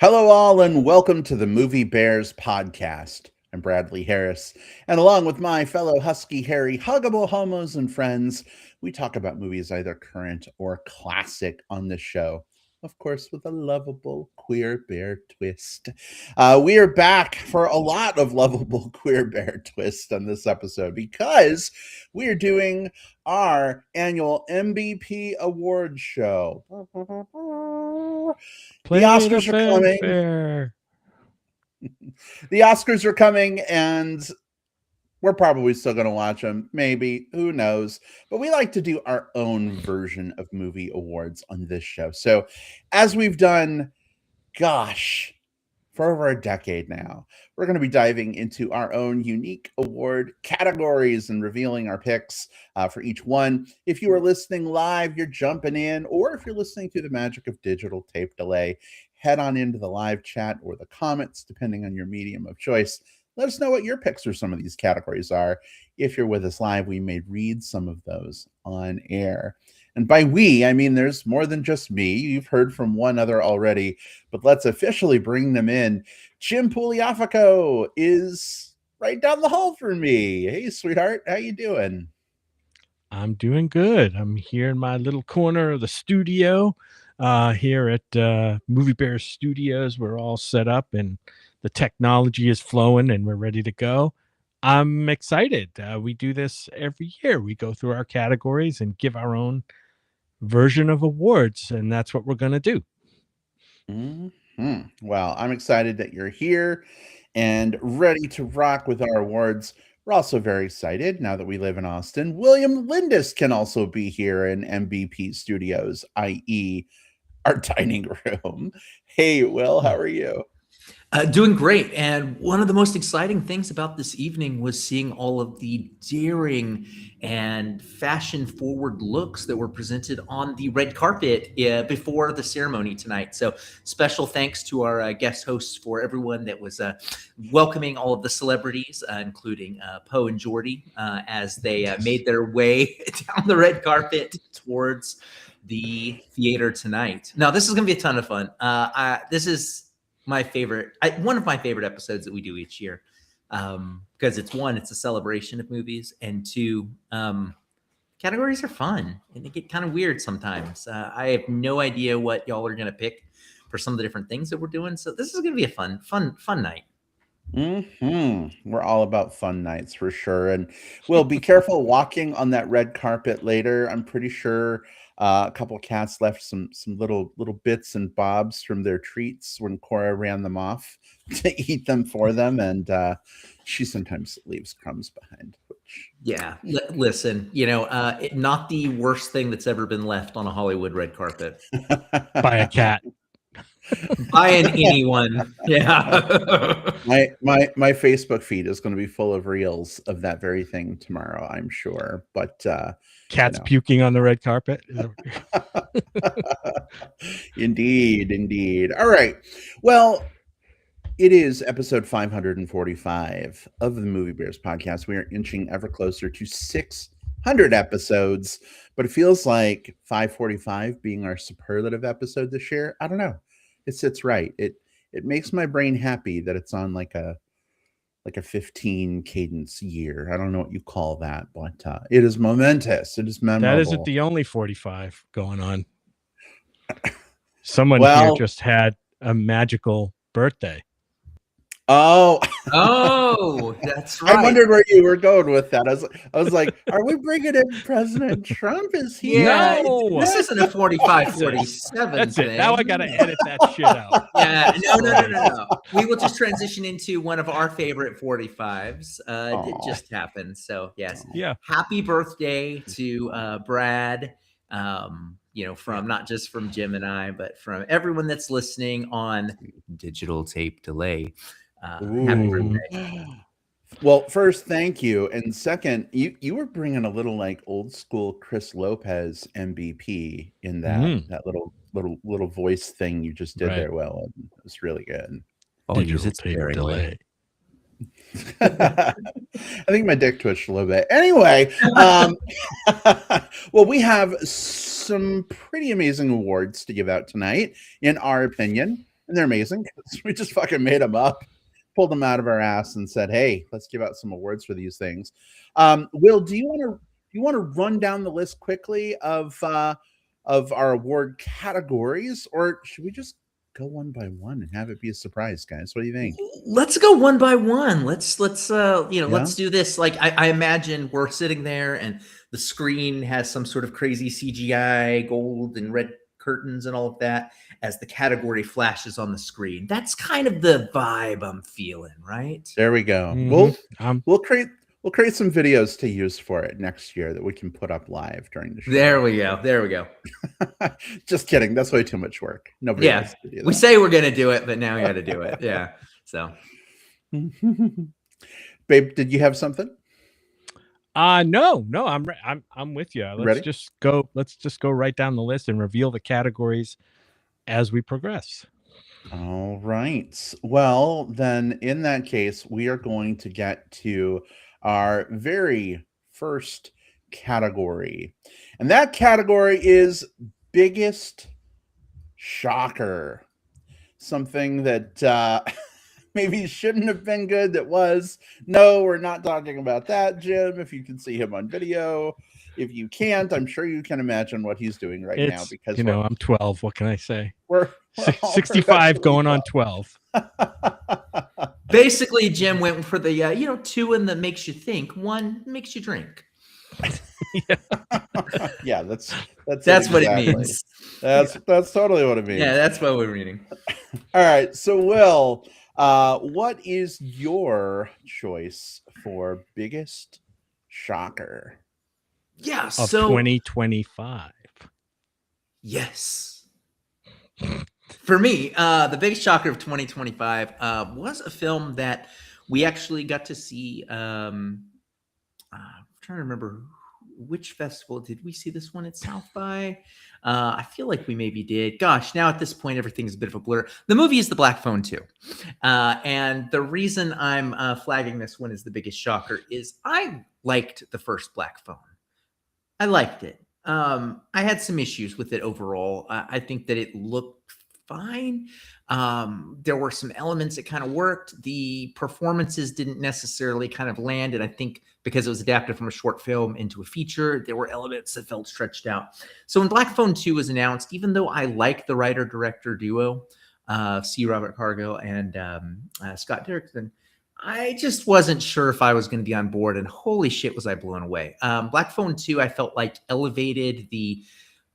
Hello, all, and welcome to the Movie Bears podcast. I'm Bradley Harris, and along with my fellow husky, hairy, huggable homos and friends, we talk about movies either current or classic on this show. Of course, with a lovable queer bear twist. We are back for a lot of lovable queer bear twist on this episode because we are doing our annual MBP Awards show. Play The Oscars the are coming. fanfare. The Oscars are coming, and we're probably still going to watch them. Maybe. Who knows? But we like to do our own version of movie awards on this show. So, as we've done, gosh, for over a decade now, we're going to be diving into our own unique award categories and revealing our picks for each one. If you are listening live, you're jumping in, or if you're listening through the magic of digital tape delay, head on into the live chat or the comments, depending on your medium of choice. Let us know what your picks for some of these categories are. If you're with us live, we may read some of those on air. And by we, I mean there's more than just me. You've heard from one other already, but let's officially bring them in. Jim Pugliafico is right down the hall from me. Hey, sweetheart, how you doing? I'm doing good. I'm here in my little corner of the studio here at Movie Bear Studios. We're all set up and the technology is flowing and we're ready to go. I'm excited. We do this every year. We go through our categories and give our own version of awards, and that's what we're going to do. Well, I'm excited that you're here and ready to rock with our awards. We're also very excited now that we live in Austin. William Lindis can also be here in MBP Studios, i.e., our dining room. Hey, Will, how are you? Doing great. And one of the most exciting things about this evening was seeing all of the daring and fashion forward looks that were presented on the red carpet before the ceremony tonight. So special thanks to our guest hosts for everyone that was welcoming all of the celebrities, including Poe and Jordy, as they made their way down the red carpet towards the theater tonight. Now, this is going to be a ton of fun. This is my favorite, one of my favorite episodes that we do each year, because it's a celebration of movies, and two, categories are fun and they get kind of weird sometimes. I have no idea what y'all are going to pick for some of the different things that we're doing. So this is going to be a fun night. We're all about fun nights for sure. And we'll be careful walking on that red carpet later. I'm pretty sure a couple of cats left some little bits and bobs from their treats when Cora ran them off to eat them for them, and she sometimes leaves crumbs behind. Yeah, listen, not the worst thing that's ever been left on a Hollywood red carpet by a cat. By anyone. Yeah. my Facebook feed is going to be full of reels of that very thing tomorrow, I'm sure. But cats puking on the red carpet. Indeed. All right. Well, it is episode 545 of the Movie Bears podcast. We are inching ever closer to 600 episodes, but it feels like 545 being our superlative episode this year. I don't know. It sits right. It makes my brain happy that it's on like a 15 cadence year. I don't know what you call that, but it is momentous. It is memorable. That isn't the only 45 going on. Someone here just had a magical birthday. Oh, that's right. I wondered where you were going with that. I was like, are we bringing in President Trump? Is he? No, this isn't a 45, 47 That's thing. It. Now I got to edit that shit out. Yeah, no. We will just transition into one of our favorite 45s. It just happened. So yes. Yeah. Happy birthday to Brad. From not just from Jim and I, but from everyone that's listening on digital tape delay. Happy birthday. Well, first, thank you. And second, you were bringing a little like old school Chris Lopez MBP in that little voice thing you just did there. Well, it was really good. Digital tape delay. I think my dick twitched a little bit. Anyway, well, we have some pretty amazing awards to give out tonight, in our opinion. And they're amazing. We just fucking made them up, pulled them out of our ass, and said, "Hey, let's give out some awards for these things." Will, do you want to run down the list quickly of our award categories, or should we just go one by one and have it be a surprise, guys? What do you think? Let's go one by one. Let's Yeah? let's do this. Like I imagine we're sitting there and the screen has some sort of crazy CGI gold and red curtains and all of that as the category flashes on the screen. That's kind of the vibe I'm feeling, right? There we go. Mhm. We'll create some videos to use for it next year that we can put up live during the show. There we go. There we go. Just kidding. That's way too much work. Nobody Yeah. wants to do that. We say we're going to do it, but now we got to do it. Yeah. So, babe, did you have something? No, I'm with you. Ready? Let's just go right down the list and reveal the categories as we progress. All right. Well, then in that case, we are going to get to our very first category. And that category is biggest shocker. Something that maybe shouldn't have been good that was. No, we're not talking about that, Jim. If you can see him on video. If you can't, I'm sure you can imagine what he's doing right now, because I'm 12. What can I say? We're 65 going on 12. basically, Jim went for the two in that makes you think, one makes you drink. Yeah, that's what it means. That's totally what it means. Yeah, that's what we're reading. All right, so Will, what is your choice for biggest shocker? Yeah, of 2025. Yes. For me, the biggest shocker of 2025 was a film that we actually got to see. I'm trying to remember which festival did we see this one at South by. I feel like we maybe did. Gosh, now at this point, everything's a bit of a blur. The movie is The Black Phone 2. And the reason I'm flagging this one as the biggest shocker is I liked the first Black Phone. I liked it. I had some issues with it overall. I think that it looked fine. There were some elements that kind of worked. The performances didn't necessarily kind of land. And I think because it was adapted from a short film into a feature, there were elements that felt stretched out. So when Black Phone 2 was announced, even though I like the writer-director duo, C. Robert Cargill and Scott Derrickson, I just wasn't sure if I was going to be on board, and holy shit was I blown away. Black Phone 2, I felt like elevated the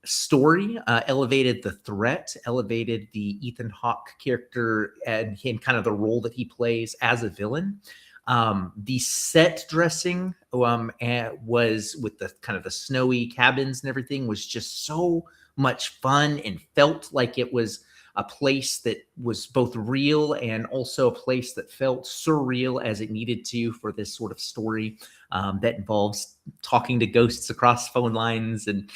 story, elevated the threat, elevated the Ethan Hawke character and kind of the role that he plays as a villain. The set dressing was with the kind of the snowy cabins and everything was just so much fun and felt like it was a place that was both real and also a place that felt surreal as it needed to for this sort of story that involves talking to ghosts across phone lines. And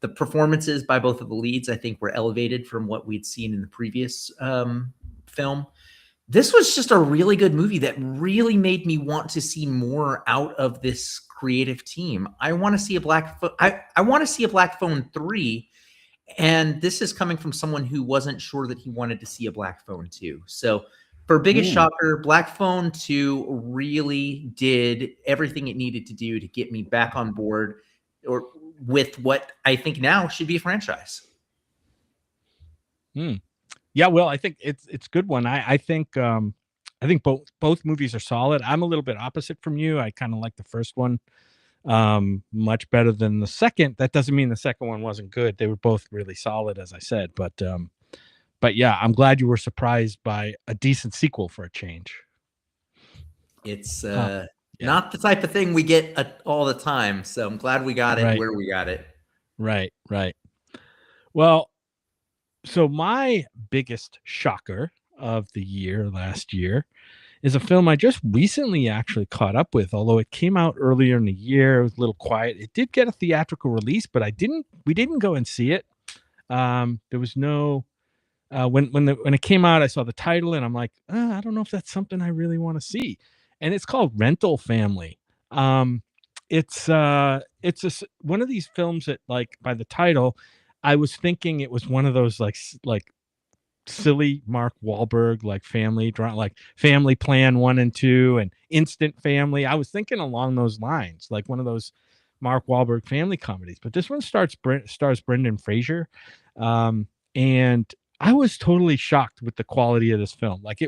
the performances by both of the leads, I think, were elevated from what we'd seen in the previous film. This was just a really good movie that really made me want to see more out of this creative team. I want to see a Black Phone. I want to see a Black Phone 3. And this is coming from someone who wasn't sure that he wanted to see a Black Phone 2. So for biggest shocker, Black Phone 2 really did everything it needed to do to get me back on board or with what I think now should be a franchise. Yeah, well, I think it's a good one. I think both movies are solid. I'm a little bit opposite from you. I kind of like the first one much better than the second. That doesn't mean the second one wasn't good. They were both really solid, as I said. But yeah, I'm glad you were surprised by a decent sequel for a change. It's not the type of thing we get all the time. So I'm glad we got it where we got it. Right. Well, so my biggest shocker of the year last year is a film I just recently actually caught up with, although it came out earlier in the year. It was a little quiet. It did get a theatrical release, but we didn't go and see it. There was no, when it came out, I saw the title and I'm like, I don't know if that's something I really want to see. And it's called Rental Family. It's one of these films that, like, by the title, I was thinking it was one of those like silly Mark Wahlberg, like family drama, like Family Plan 1 and 2 and Instant Family. I was thinking along those lines, like one of those Mark Wahlberg family comedies. But this one stars Brendan Fraser. And I was totally shocked with the quality of this film. Like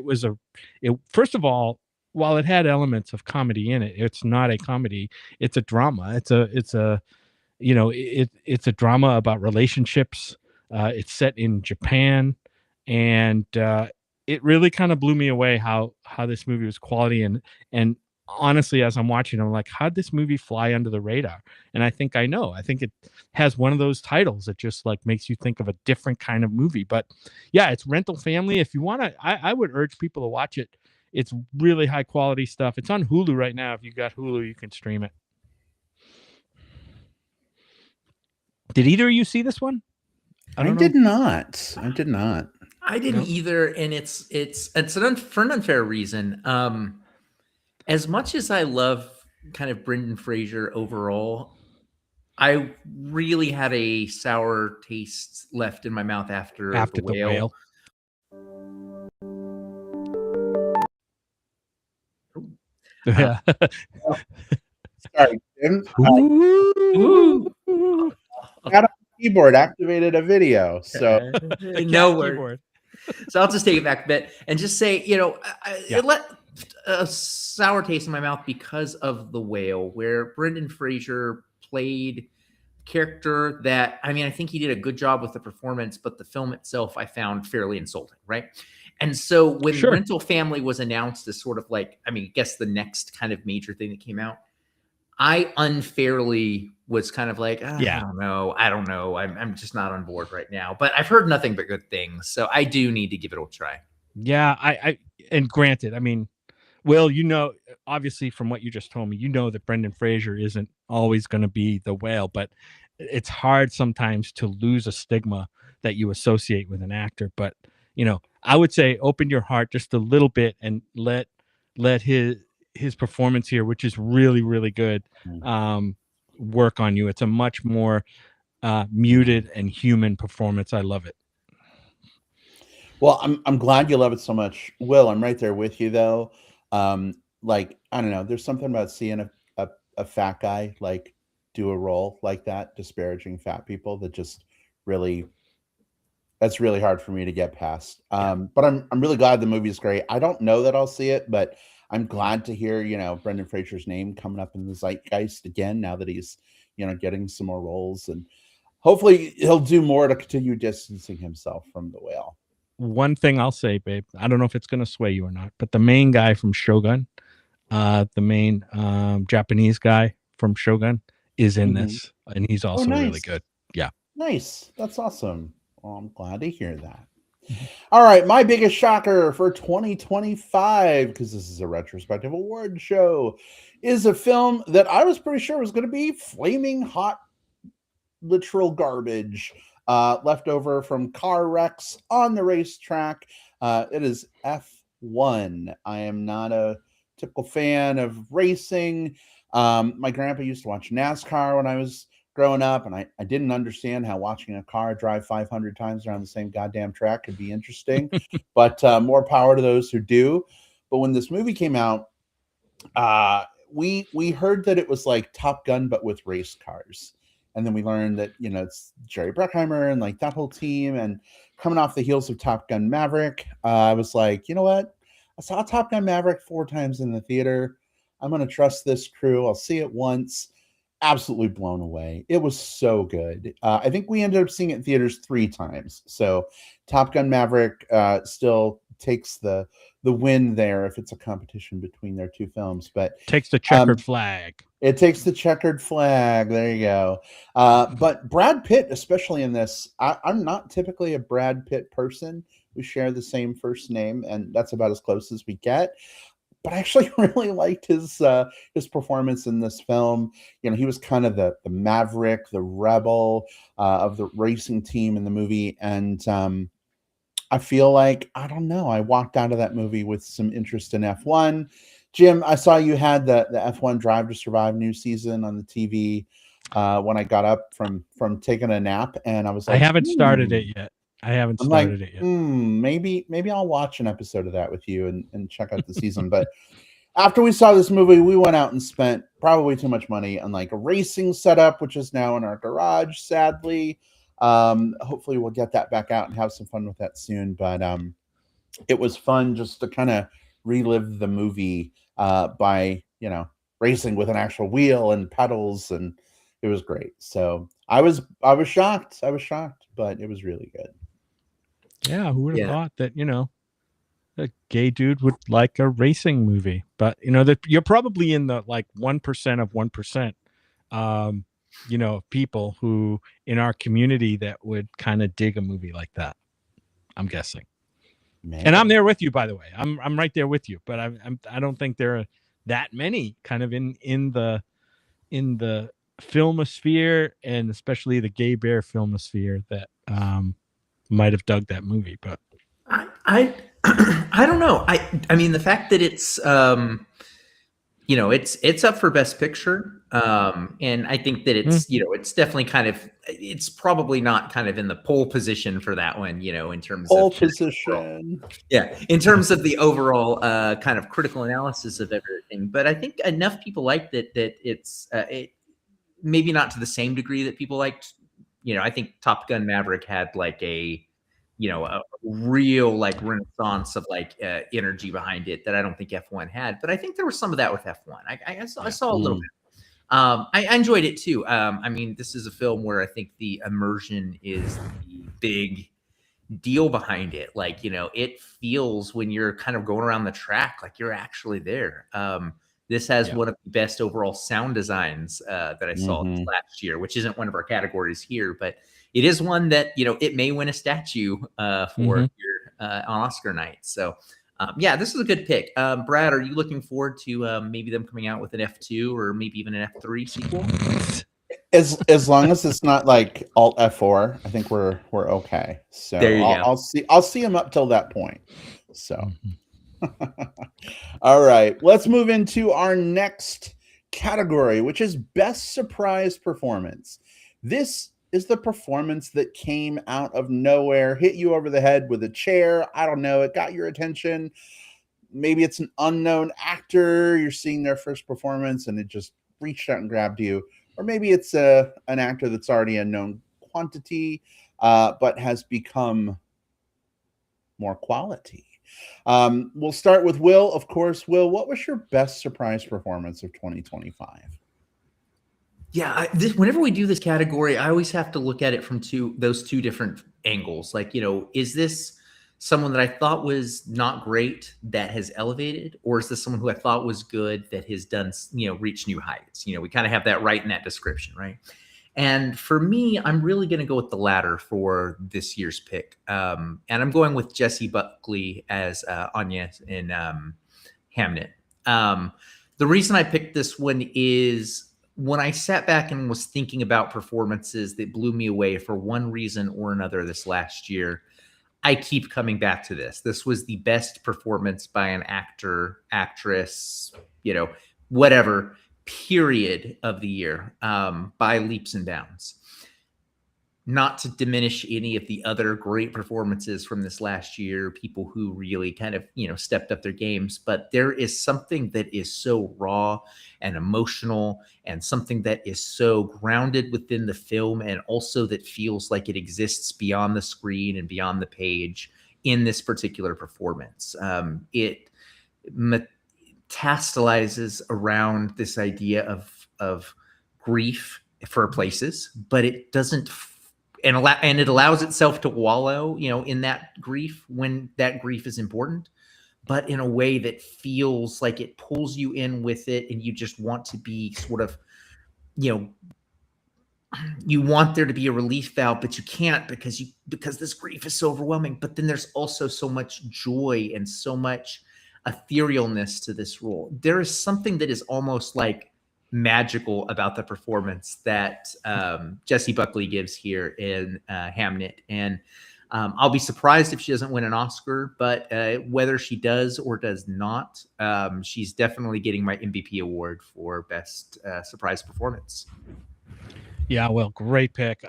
first of all, while it had elements of comedy in it, it's not a comedy. It's a drama. It's a it's a drama about relationships. It's set in Japan, and it really kind of blew me away how this movie was quality. And honestly, as I'm watching, I'm like, how'd this movie fly under the radar? And I think it has one of those titles that just like makes you think of a different kind of movie. But yeah, it's Rental Family. If you want to, I would urge people to watch it. It's really high quality stuff. It's on Hulu right now. If you got Hulu, you can stream it. Did either of you see this one? I did not. I didn't either, and it's for an unfair reason. As much as I love kind of Brendan Fraser overall, I really had a sour taste left in my mouth after The Whale. Yeah. Sorry, Jim. Got a keyboard activated a video, so no word. So I'll just take it back a bit and just say, it let a sour taste in my mouth because of The Whale, where Brendan Fraser played character that, I think he did a good job with the performance, but the film itself I found fairly insulting, right? And so when Rental Family was announced as sort of like, I guess the next kind of major thing that came out, I unfairly was kind of like, I don't know. I'm just not on board right now. But I've heard nothing but good things, so I do need to give it a try. Yeah, and granted, Will, obviously from what you just told me, that Brendan Fraser isn't always going to be The Whale, but it's hard sometimes to lose a stigma that you associate with an actor. But I would say open your heart just a little bit and let his performance here, which is really, really good, work on you. It's a much more muted and human performance. I love it. Well, I'm glad you love it so much, Will. I'm right there with you, though. Like, I don't know, there's something about seeing a fat guy like do a role like that, disparaging fat people, that just that's really hard for me to get past. But I'm really glad the movie is great. I don't know that I'll see it, but I'm glad to hear, Brendan Fraser's name coming up in the zeitgeist again, now that he's, getting some more roles, and hopefully he'll do more to continue distancing himself from The Whale. One thing I'll say, babe, I don't know if it's going to sway you or not, but the main guy from Shogun, the main Japanese guy from Shogun is in this, and he's also really good. Yeah. Nice. That's awesome. Well, I'm glad to hear that. All right, my biggest shocker for 2025, because this is a retrospective award show, is a film that I was pretty sure was going to be flaming hot, literal garbage, left over from car wrecks on the racetrack. It is F1. I am not a typical fan of racing. My grandpa used to watch NASCAR when I was growing up, and I didn't understand how watching a car drive 500 times around the same goddamn track could be interesting. But more power to those who do. But when this movie came out, we heard that it was like Top Gun but with race cars. And then we learned that, it's Jerry Bruckheimer and like that whole team. And coming off the heels of Top Gun Maverick, I was like, you know what? I saw Top Gun Maverick 4 times in the theater. I'm going to trust this crew. I'll see it once. Absolutely blown away. It was so good. I think we ended up seeing it in theaters 3 times. So Top Gun Maverick still takes the win there if it's a competition between their 2 films. But takes the checkered flag. It takes the checkered flag. There you go. But Brad Pitt, especially in this, I'm not typically a Brad Pitt person. We share the same first name, and that's about as close as we get. But I actually really liked his performance in this film. He was kind of the maverick, the rebel of the racing team in the movie. And I feel like, I don't know, I walked out of that movie with some interest in F1. Jim, I saw you had the F1 Drive to Survive new season on the TV when I got up from taking a nap. And I was like, I haven't started it yet. I haven't I'm like, started it yet. maybe I'll watch an episode of that with you and check out the season. But after we saw this movie, we went out and spent probably too much money on like a racing setup, which is now in our garage, sadly. Hopefully we'll get that back out and have some fun with that soon. But it was fun just to kind of relive the movie by, racing with an actual wheel and pedals, and it was great. So I was shocked. But it was really good. Yeah, who would have Yeah. thought that, a gay dude would like a racing movie? But that you're probably in the like 1% of 1%, people who in our community that would kind of dig a movie like that. I'm guessing. Man. And I'm there with you, by the way. I'm right there with you. But I don't think there are that many kind of in the filmosphere, and especially the gay bear filmosphere, that might have dug that movie. But I I don't know. I mean, the fact that it's it's up for Best Picture, and I think that it's it's definitely it's probably not kind of in the pole position for that one, in terms Pole of position. in terms of the overall kind of critical analysis of everything. But I think enough people liked it that it's maybe not to the same degree that people liked. I think Top Gun Maverick had like a real like renaissance of like energy behind it that I don't think F1 had. But I think there was some of that with F1. I saw a little bit. I enjoyed it too. I mean, this is a film where I think the immersion is the big deal behind it. Like, it feels when you're kind of going around the track like you're actually there. This has one of the best overall sound designs that I saw this last year, which isn't one of our categories here, but it is one that, it may win a statue for here on Oscar night. So, this is a good pick. Brad, are you looking forward to maybe them coming out with an F2 or maybe even an F3 sequel? As long as it's not like Alt F4, I think we're okay. So there you go. I'll see him up till that point. So. All right, let's move into our next category, which is Best Surprise Performance. This is the performance that came out of nowhere, hit you over the head with a chair. I don't know, it got your attention. Maybe it's an unknown actor. You're seeing their first performance and it just reached out and grabbed you. Or maybe it's an actor that's already a known quantity, but has become more quality. We'll start with Will, of course. Will, what was your best surprise performance of 2025? Yeah, whenever we do this category, I always have to look at it from those two different angles. Like, is this someone that I thought was not great that has elevated, or is this someone who I thought was good that has done, reached new heights? We kind of have that right in that description, right? And for me, I'm really going to go with the latter for this year's pick. And I'm going with Jessie Buckley as Anya in Hamnet. The reason I picked this one is when I sat back and was thinking about performances that blew me away for one reason or another this last year, I keep coming back to this. This was the best performance by an actor, actress, whatever, period of the year, by leaps and bounds. Not to diminish any of the other great performances from this last year, people who really kind of, stepped up their games, but there is something that is so raw and emotional and something that is so grounded within the film and also that feels like it exists beyond the screen and beyond the page in this particular performance. It metastasizes around this idea of grief for places, but it doesn't and it allows itself to wallow, in that grief when that grief is important, but in a way that feels like it pulls you in with it, and you just want to be sort of, you want there to be a relief valve, but you can't because this grief is so overwhelming. But then there's also so much joy and so much etherealness to this role. There is something that is almost like magical about the performance that Jessie Buckley gives here in Hamnet. And I'll be surprised if she doesn't win an Oscar, but whether she does or does not, she's definitely getting my MBP award for best surprise performance. Yeah, well, great pick.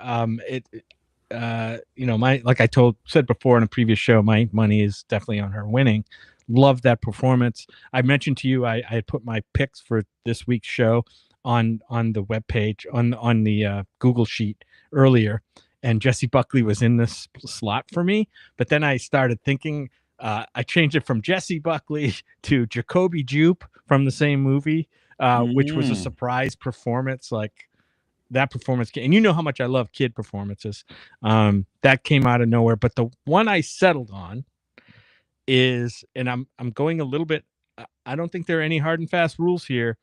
like I said before in a previous show, my money is definitely on her winning. Love that performance. I mentioned to you I had put my picks for this week's show on the webpage on the Google sheet earlier, and Jessie Buckley was in this slot for me. But then I started thinking, I changed it from Jessie Buckley to Jacoby Jupe from the same movie, which was a surprise performance. Like that performance, and you know how much I love kid performances. That came out of nowhere. But the one I settled on is, and I'm going a little bit. I don't think there are any hard and fast rules here.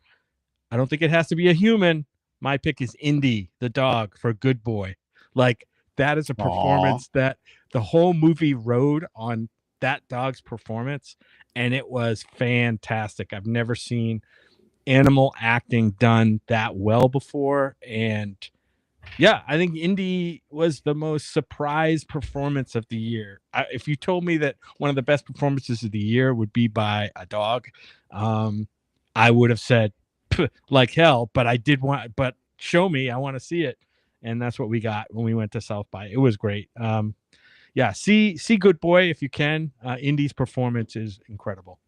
I don't think it has to be a human. My pick is Indy, the dog, for Good Boy. Like that is a performance that the whole movie rode on that dog's performance, and it was fantastic. I've never seen animal acting done that well before, and yeah, I think Indy was the most surprise performance of the year. If you told me that one of the best performances of the year would be by a dog, I would have said like hell, but but show me, I want to see it. And that's what we got when we went to South by. It was great. Yeah, see Good Boy if you can. Indy's performance is incredible.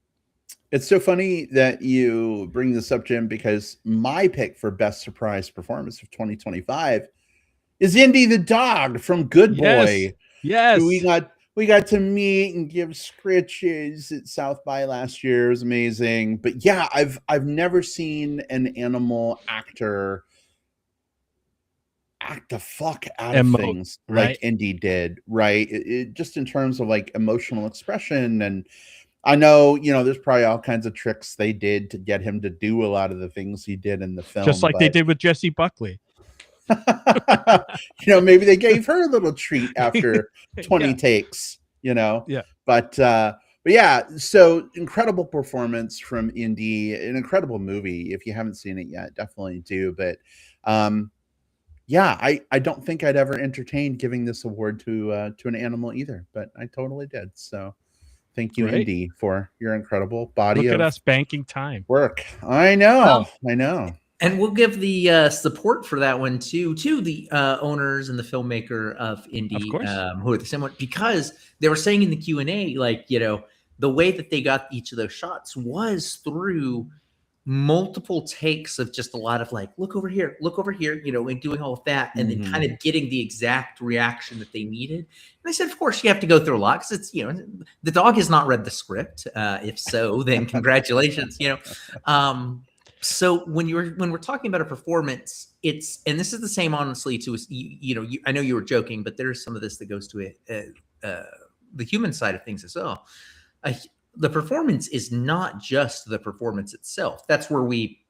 It's so funny that you bring this up, Jim, because my pick for best surprise performance of 2025 is Indy the dog from Good Boy. Yes. Who we got to meet and give scritches at South by last year. It was amazing. But yeah, I've never seen an animal actor act the fuck out of things like Indy did, right? It just in terms of like emotional expression. And I know, there's probably all kinds of tricks they did to get him to do a lot of the things he did in the film. Just like they did with Jessie Buckley. Maybe they gave her a little treat after 20 takes, Yeah. But yeah, so incredible performance from Indy, an incredible movie. If you haven't seen it yet, definitely do. But yeah, I don't think I'd ever entertained giving this award to an animal either, but I totally did. So thank you, Indy, for your incredible body. Look at us banking time. Work. I know. And we'll give the support for that one to the owners and the filmmaker of Indy, who are the same one, because they were saying in the Q&A, like, the way that they got each of those shots was through multiple takes of just a lot of like, look over here, and doing all of that, and then kind of getting the exact reaction that they needed. And they said, of course, you have to go through a lot because it's, the dog has not read the script. If so, then congratulations, So when we're talking about a performance, and this is the same, honestly, to I know you were joking, but there's some of this that goes to the human side of things as well. The performance is not just the performance itself. That's where we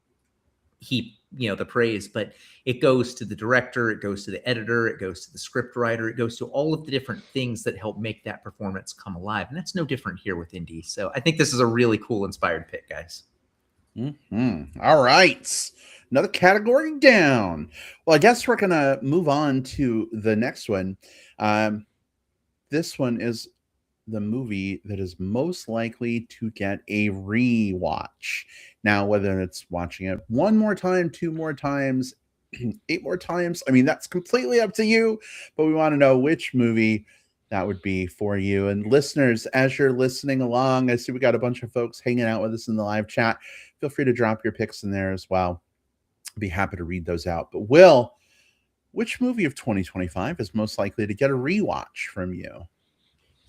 heap, the praise, but it goes to the director, it goes to the editor, it goes to the script writer, it goes to all of the different things that help make that performance come alive. And that's no different here with Indy. So I think this is a really cool, inspired pick, guys. All right. Another category down. Well, I guess we're going to move on to the next one. This one is the movie that is most likely to get a rewatch. Now, whether it's watching it one more time, two more times, 8 more times, I mean, that's completely up to you, but we want to know which movie that would be for you. And listeners, as you're listening along, I see we got a bunch of folks hanging out with us in the live chat. Feel free to drop your picks in there as well. I'd be happy to read those out. But Will, which movie of 2025 is most likely to get a rewatch from you?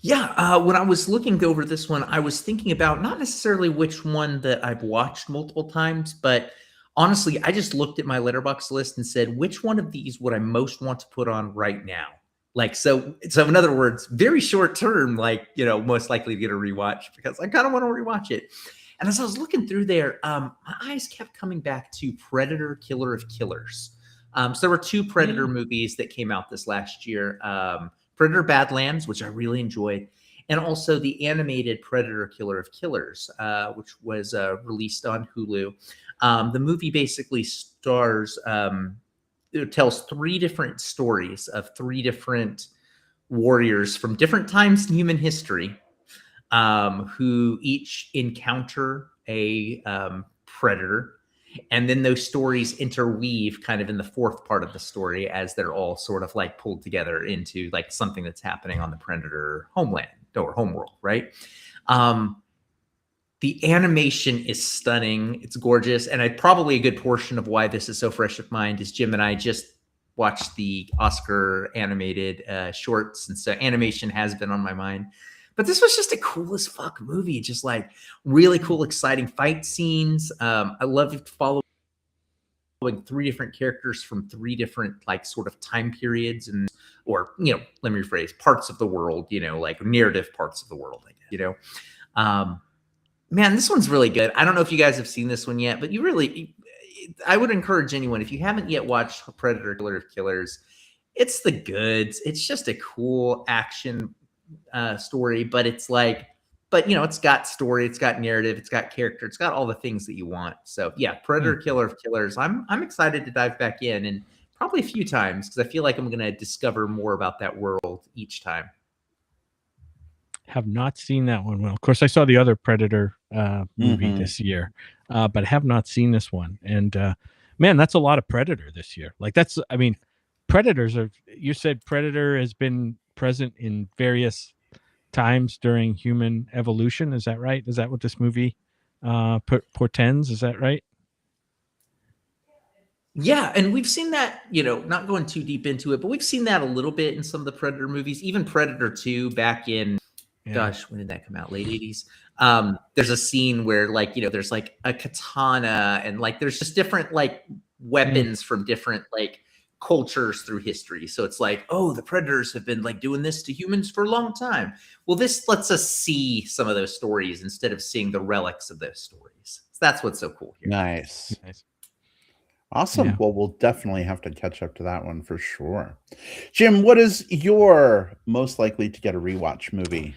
Yeah, when I was looking over this one, I was thinking about not necessarily which one that I've watched multiple times, but honestly, I just looked at my Letterboxd list and said, which one of these would I most want to put on right now? Like, so in other words, very short term, like, most likely to get a rewatch because I kind of want to rewatch it. And as I was looking through there, my eyes kept coming back to Predator, Killer of Killers. So there were 2 Predator movies that came out this last year. Predator Badlands, which I really enjoyed, and also the animated Predator Killer of Killers, which was released on Hulu. The movie basically it tells 3 different stories of 3 different warriors from different times in human history, who each encounter a predator, And then those stories interweave kind of in the fourth part of the story as they're all sort of like pulled together into like something that's happening on the Predator homeland or homeworld, right? The animation is stunning. It's gorgeous. And probably a good portion of why this is so fresh of mind is Jim and I just watched the Oscar animated shorts. And so animation has been on my mind. But this was just a cool as fuck movie. Just like really cool, exciting fight scenes. I love following three different characters from three different like sort of time periods or, let me rephrase, parts of the world, like narrative parts of the world, I guess, man, this one's really good. I don't know if you guys have seen this one yet, but I would encourage anyone, if you haven't yet watched Predator Killer of Killers, it's the goods. It's just a cool action story, but it's got story, it's got narrative, it's got character, it's got all the things that you want. So yeah, Predator Killer of Killers. I'm excited to dive back in, and probably a few times, because I feel like I'm going to discover more about that world each time. Have not seen that one. Well, of course, I saw the other Predator movie this year, but have not seen this one. And man, that's a lot of Predator this year. Like Predators are. You said Predator has been present in various times during human evolution. Is that right? Is that what this movie portends? Is that right? Yeah, and we've seen that, not going too deep into it, but we've seen that a little bit in some of the Predator movies, even Predator 2 back in, gosh, when did that come out? Late 80s. There's a scene where there's like a katana and like there's just different like weapons from different like cultures through history. So it's like, oh, the Predators have been like doing this to humans for a long time. Well, this lets us see some of those stories instead of seeing the relics of those stories. So that's what's so cool here. Nice. Awesome. Yeah. Well, we'll definitely have to catch up to that one for sure. Jim, what is your most likely to get a rewatch movie?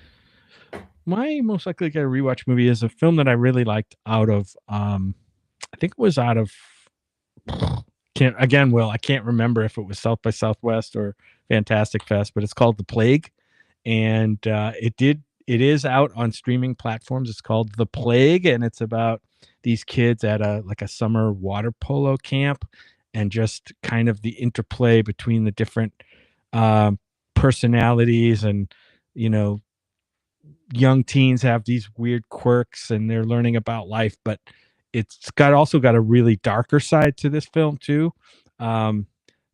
My most likely to get a rewatch movie is a film that I really liked out of, I think it was out of, I can't remember if it was South by Southwest or Fantastic Fest, but it's called The Plague. And it is out on streaming platforms. It's called The Plague, and it's about these kids at a summer water polo camp, and just kind of the interplay between the different personalities, and young teens have these weird quirks and they're learning about life, but it's also got a really darker side to this film too. That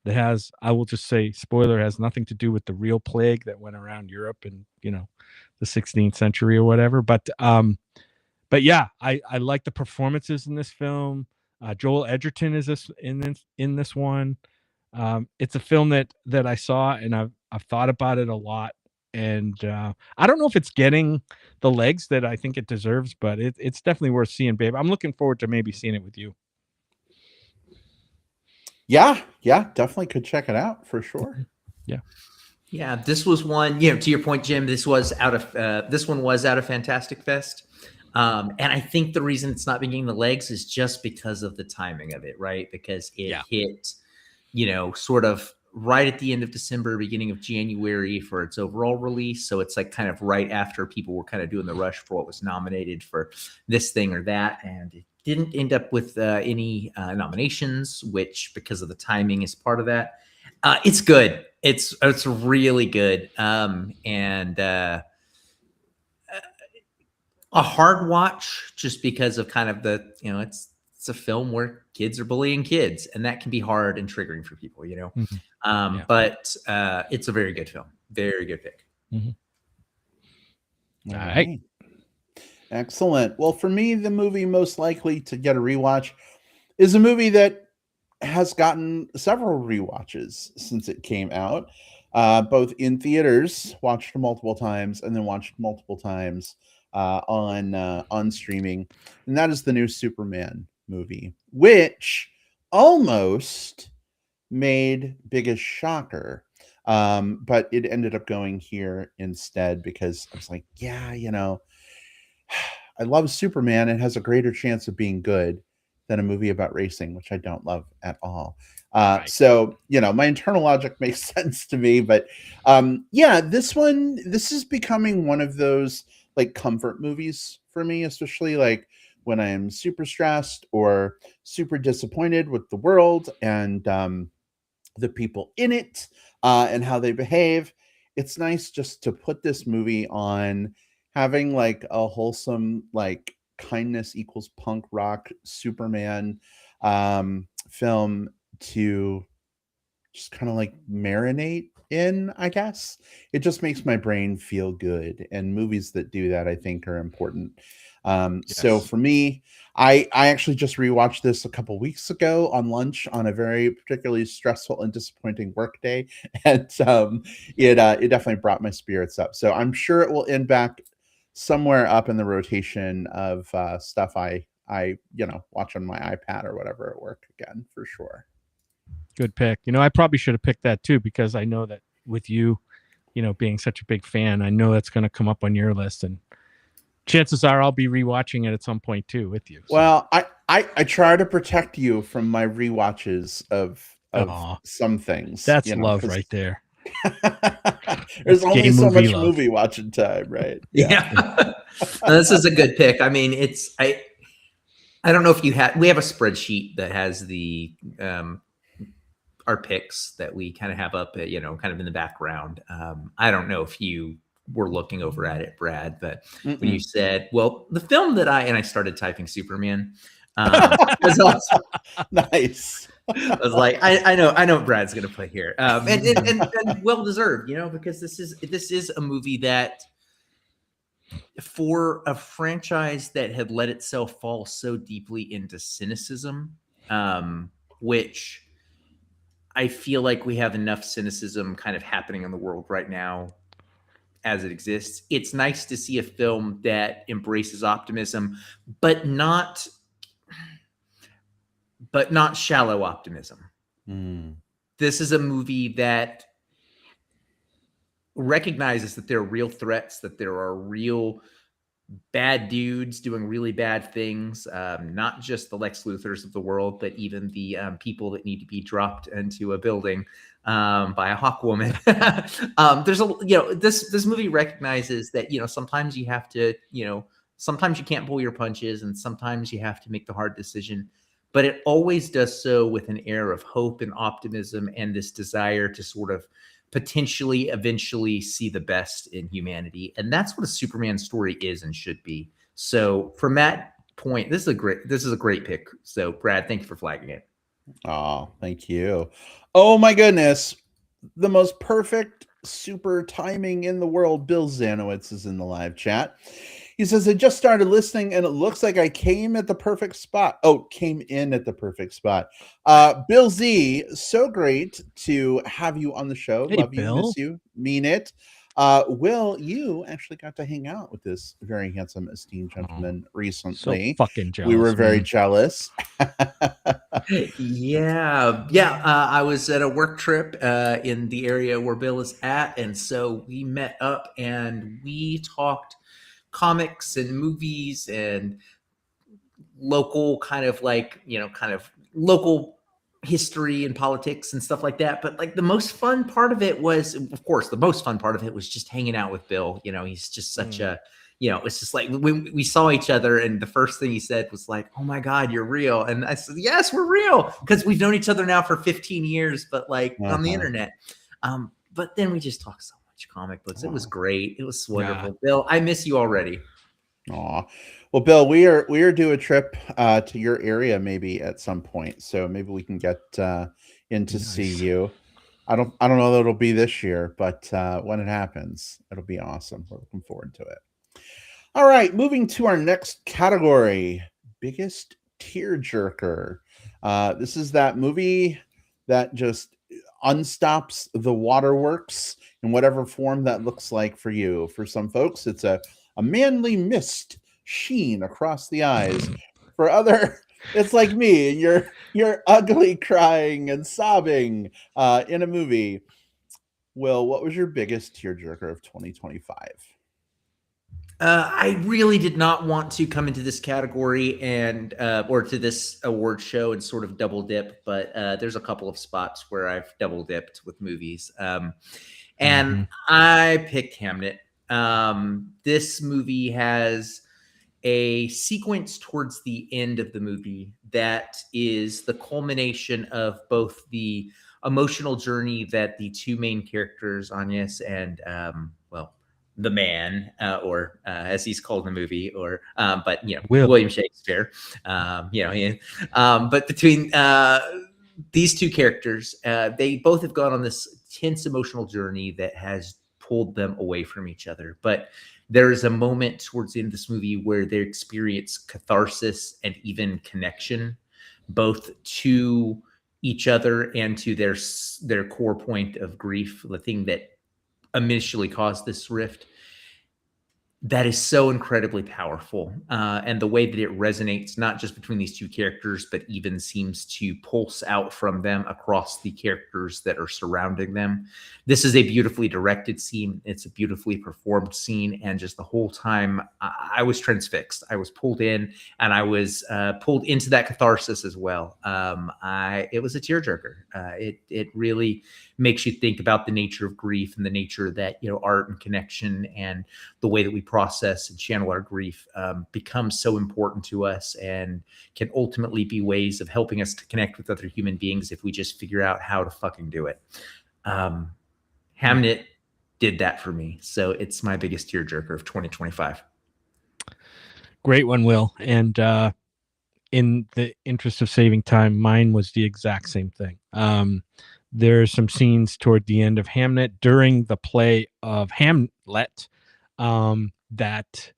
has, I will just say, spoiler, has nothing to do with the real plague that went around Europe in the 16th century or whatever. But yeah, I like the performances in this film. Joel Edgerton is in this one. It's a film that I saw, and I've thought about it a lot. And I don't know if it's getting the legs that I think it deserves, but it's definitely worth seeing, babe. I'm looking forward to maybe seeing it with you. Yeah, definitely could check it out for sure. Yeah. This was one, to your point, Jim, this one was out of Fantastic Fest. And I think the reason it's not been getting the legs is just because of the timing of it, right? Because it hit, sort of right at the end of December, beginning of January for its overall release. So it's like kind of right after people were kind of doing the rush for what was nominated for this thing or that. And it didn't end up with any nominations, which, because of the timing, is part of that. It's good. It's really good. And a hard watch, just because of kind of the, it's a film where kids are bullying kids, and that can be hard and triggering for people, but it's a very good film. Very good pick. All right. Excellent. Well, for me, the movie most likely to get a rewatch is a movie that has gotten several rewatches since it came out, both in theaters, watched multiple times, and then watched multiple times on streaming. And that is the new Superman movie, which almost made Biggest Shocker, but it ended up going here instead, because I was like, I love Superman. It has a greater chance of being good than a movie about racing, which I don't love at all. Right. So, my internal logic makes sense to me, but this is becoming one of those like comfort movies for me, especially like when I am super stressed or super disappointed with the world and the people in it and how they behave. It's nice just to put this movie on, having like a wholesome, like kindness equals punk rock Superman film to just kind of like marinate in, I guess. It just makes my brain feel good. And movies that do that, I think, are important. So Yes. for me, I actually just rewatched this a couple weeks ago on lunch on a very particularly stressful and disappointing work day. And it definitely brought my spirits up. So I'm sure it will end back somewhere up in the rotation of stuff I watch on my iPad or whatever at work again, for sure. Good pick. I probably should have picked that too, because I know that with you, being such a big fan, I know that's going to come up on your list, and chances are I'll be rewatching it at some point too with you. So. Well, I try to protect you from my rewatches of Aw, some things. that's love right there. There's That's only gay so movie much love. movie watching time, right? Yeah. This is a good pick. I mean, I don't know if we have a spreadsheet that has the our picks that we kind of have up, kind of in the background. I don't know if you were looking over at it, Brad, but when you said, well, the film that I started typing Superman, was awesome. Nice. I was like, I know what Brad's going to put here, and well deserved, because this is a movie that, for a franchise that had let itself fall so deeply into cynicism, which I feel like we have enough cynicism kind of happening in the world right now as it exists. It's nice to see a film that embraces optimism, but not shallow optimism. This is a movie that recognizes that there are real threats, that there are real bad dudes doing really bad things, not just the Lex Luthors of the world, but even the people that need to be dropped into a building by a hawk woman. This movie recognizes that, sometimes you have to, sometimes you can't pull your punches, and sometimes you have to make the hard decision, but it always does so with an air of hope and optimism and this desire to sort of potentially eventually see the best in humanity. And that's what a Superman story is and should be. So from that point, this is a great pick. So Brad, thank you for flagging it. Oh, thank you. Oh my goodness. The most perfect super timing in the world. Bill Zanowitz is in the live chat. He says, I just started listening and it looks like I came at the perfect spot. Oh, came in at the perfect spot. Bill Z, so great to have you on the show. Hey, Love you, Bill. miss you, mean it. Will, you actually got to hang out with this very handsome, esteemed gentleman recently. So fucking jealous. We were very jealous. Yeah. I was at a work trip in the area where Bill is at. And so we met up and we talked comics and movies and local kind of local history and politics and stuff like that. But like the most fun part of it was, of course, just hanging out with Bill. He's just such a, it's just like when we saw each other and the first thing he said was like, oh my God, you're real. And I said, yes, we're real. Because we've known each other now for 15 years, but like on the internet. But then we just talked so much comic books. It was great. It was wonderful. Yeah. Bill, I miss you already. Aw. Well, Bill, we are due a trip to your area maybe at some point. So maybe we can get in to see you. I don't know that it'll be this year, but when it happens, it'll be awesome. We're looking forward to it. All right, moving to our next category, biggest tearjerker. This is that movie that just unstops the waterworks in whatever form that looks like for you. For some folks, it's a manly mist sheen across the eyes. For other, it's like me, you're ugly crying and sobbing in a movie. Will, what was your biggest tearjerker of 2025? I really did not want to come into this category and or to this award show and sort of double dip, but there's a couple of spots where I've double dipped with movies. And I picked Hamnet. This movie has a sequence towards the end of the movie that is the culmination of both the emotional journey that the two main characters, Agnes and the man, or as he's called in the movie, or but Will. William Shakespeare, but between these two characters, they both have gone on this tense emotional journey that has pulled them away from each other. But there is a moment towards the end of this movie where they experience catharsis and even connection, both to each other and to their core point of grief, the thing that initially caused this rift. That is so incredibly powerful. And the way that it resonates, not just between these two characters, but even seems to pulse out from them across the characters that are surrounding them. This is a beautifully directed scene. It's a beautifully performed scene. And just the whole time, I was transfixed. I was pulled in, and I was pulled into that catharsis as well. It was a tearjerker. It really makes you think about the nature of grief and the nature that, art and connection and the way that we process and channel our grief becomes so important to us, and can ultimately be ways of helping us to connect with other human beings if we just figure out how to fucking do it. Hamnet did that for me. So it's my biggest tearjerker of 2025. Great one, Will. And in the interest of saving time, mine was the exact same thing. There are some scenes toward the end of Hamnet during the play of Hamlet that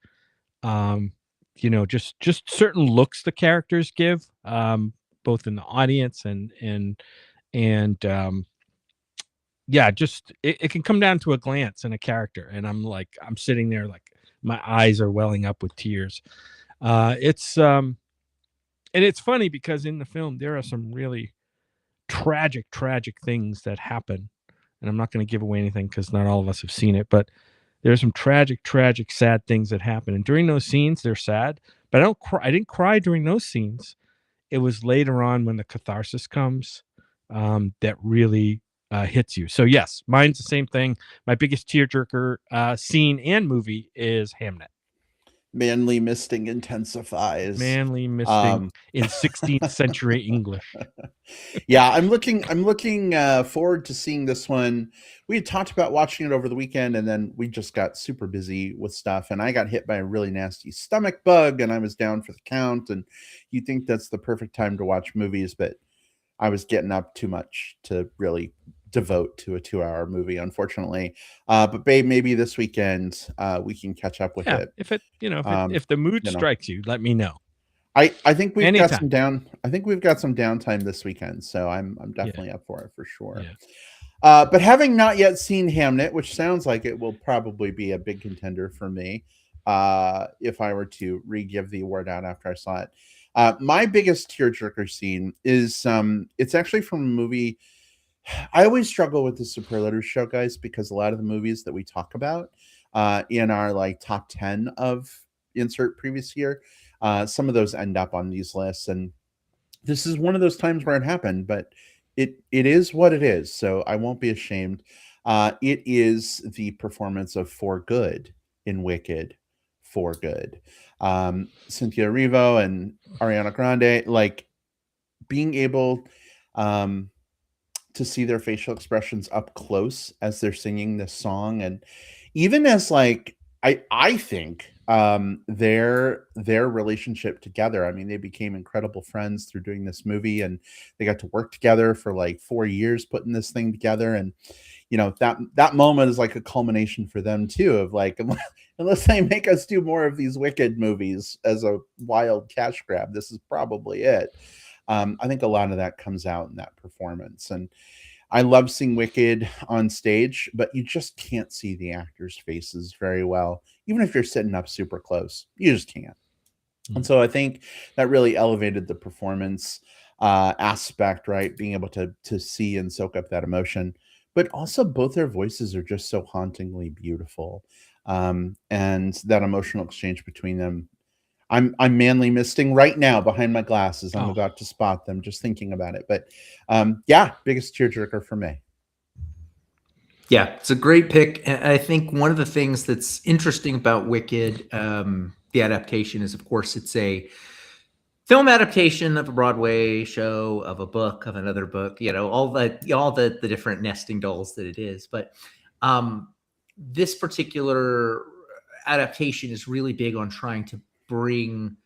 just certain looks the characters give, both in the audience and just it can come down to a glance and a character, and I'm sitting there like my eyes are welling up with tears. It's and it's funny because in the film there are some really tragic things that happen, and I'm not going to give away anything because not all of us have seen it, but there's some tragic, sad things that happen. And during those scenes, they're sad, but I didn't cry during those scenes. It was later on when the catharsis comes that really hits you. So yes, mine's the same thing. My biggest tearjerker scene and movie is Hamnet. Manly misting intensifies. Manly misting in 16th century English. Yeah, I'm looking forward to seeing this one. We had talked about watching it over the weekend, and then we just got super busy with stuff, and I got hit by a really nasty stomach bug, and I was down for the count. And you think that's the perfect time to watch movies, but I was getting up too much to really devote to a 2-hour movie, unfortunately. But babe, maybe this weekend we can catch up with it. If the mood strikes you, let me know. I think we've Anytime. got some downtime this weekend, so I'm definitely up for it for sure. Yeah. But having not yet seen Hamnet, which sounds like it will probably be a big contender for me, if I were to re-give the award out after I saw it. My biggest tearjerker scene is it's actually from a movie. I always struggle with the superlative show, guys, because a lot of the movies that we talk about in our top 10 of insert previous year, some of those end up on these lists, and this is one of those times where it happened, but it is what it is, so I won't be ashamed. It is the performance of For Good in Wicked. For Good. Cynthia Erivo and Ariana Grande, being able to see their facial expressions up close as they're singing this song, and even as I think their relationship together. I mean, they became incredible friends through doing this movie, and they got to work together for 4 years putting this thing together. And that moment is like a culmination for them too, of unless they make us do more of these Wicked movies as a wild cash grab, this is probably it. I think a lot of that comes out in that performance, and I love seeing Wicked on stage, but you just can't see the actors' faces very well, even if you're sitting up super close. You just can't. Mm-hmm. And so I think that really elevated the performance aspect, right? Being able to see and soak up that emotion, but also both their voices are just so hauntingly beautiful, and that emotional exchange between them. I'm manly misting right now behind my glasses. I'm about to spot them just thinking about it. But biggest tearjerker for me. Yeah, it's a great pick. And I think one of the things that's interesting about Wicked, the adaptation, is of course it's a film adaptation of a Broadway show, of a book, of another book. All the different nesting dolls that it is. But this particular adaptation is really big on trying to bring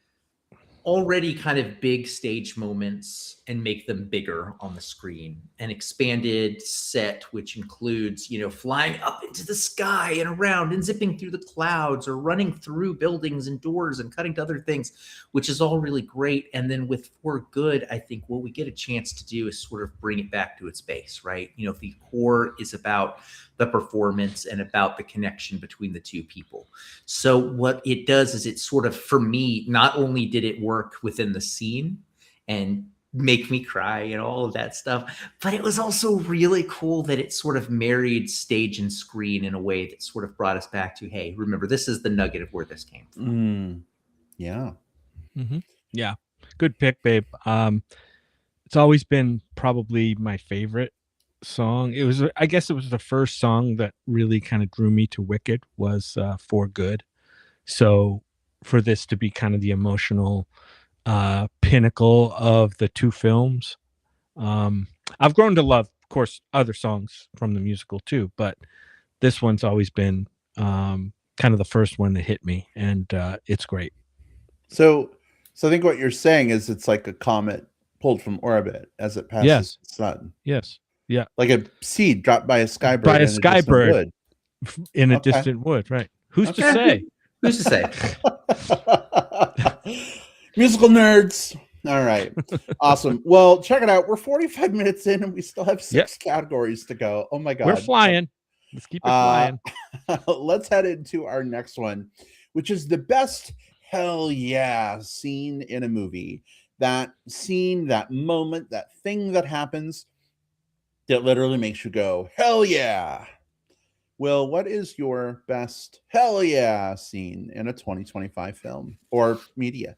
already kind of big stage moments and make them bigger on the screen. An expanded set, which includes, flying up into the sky and around and zipping through the clouds or running through buildings and doors and cutting to other things, which is all really great. And then with For Good, I think what we get a chance to do is sort of bring it back to its base, right? The core is about the performance and about the connection between the two people. So what it does is it sort of, for me, not only did it work within the scene and make me cry and all of that stuff, but it was also really cool that it sort of married stage and screen in a way that sort of brought us back to, hey, remember, this is the nugget of where this came from. Yeah. Mm-hmm. Yeah. Good pick, babe. It's always been probably my favorite song. I guess it was the first song that really kind of drew me to Wicked, was For Good. So for this to be kind of the emotional pinnacle of the two films, I've grown to love, of course, other songs from the musical too, but this one's always been kind of the first one that hit me, and it's great. So I think what you're saying is it's like a comet pulled from orbit as it passes the sun. Yes. Yeah. Like a seed dropped by a skybird By a in a distant skybird wood. in a Okay. distant wood, right? Who's to Okay. say? Who's to say? Musical nerds. All right. Awesome. Well, check it out. We're 45 minutes in and we still have 6 categories to go. Oh my God. We're flying. Let's keep it flying. Let's head into our next one, which is the best hell yeah scene in a movie. That scene, that moment, that thing that happens that literally makes you go, hell yeah. Will, what is your best hell yeah scene in a 2025 film or media?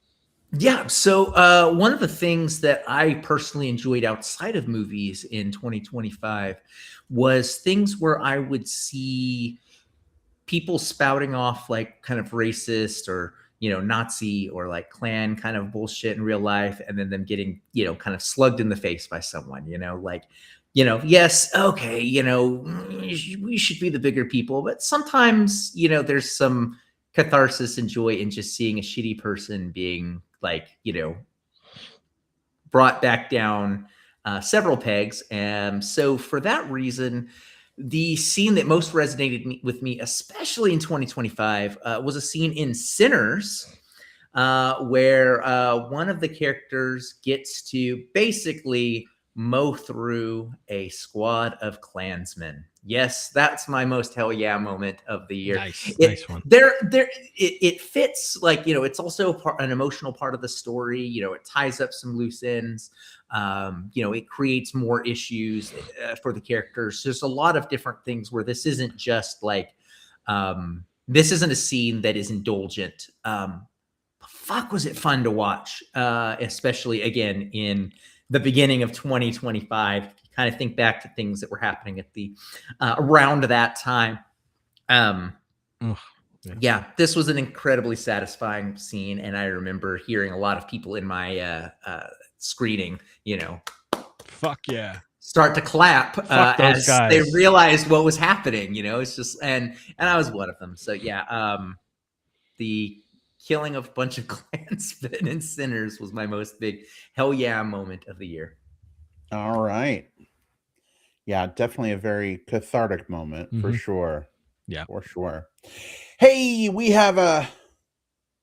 Yeah. So one of the things that I personally enjoyed outside of movies in 2025 was things where I would see people spouting off like kind of racist or, Nazi or like Klan kind of bullshit in real life, and then them getting, kind of slugged in the face by someone, yes, okay, we should be the bigger people, but sometimes, there's some catharsis and joy in just seeing a shitty person being like, brought back down several pegs. And so for that reason, the scene that most resonated with me, especially in 2025, was a scene in Sinners, where one of the characters gets to basically mow through a squad of Klansmen. Yes, that's my most hell yeah moment of the year. Nice one. It fits, like, it's also an emotional part of the story. It ties up some loose ends. It creates more issues for the characters. There's a lot of different things where this isn't just like, this isn't a scene that is indulgent. Fuck, was it fun to watch, especially again in the beginning of 2025. Kind of think back to things that were happening at the around that time. Yeah, this was an incredibly satisfying scene, and I remember hearing a lot of people in my screening, fuck yeah, start to clap as guys. they realized what was happening. It's just and I was one of them. So yeah, the killing of a bunch of Klansmen and Sinners was my most big hell yeah moment of the year. All right. Yeah, definitely a very cathartic moment for sure. Yeah, for sure. Hey, we have a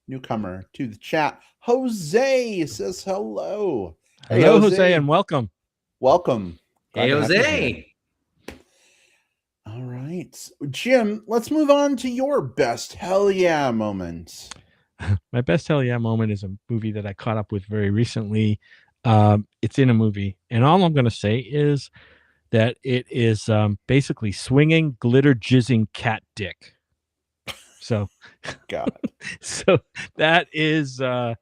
newcomer to the chat. Jose says hello. Hello, Jose, and welcome. Welcome. Hey, Jose. All right. Jim, let's move on to your best hell yeah moment. My best hell yeah moment is a movie that I caught up with very recently. It's in a movie, and all I'm going to say is that it is basically swinging, glitter jizzing cat dick. So, God. So that is that.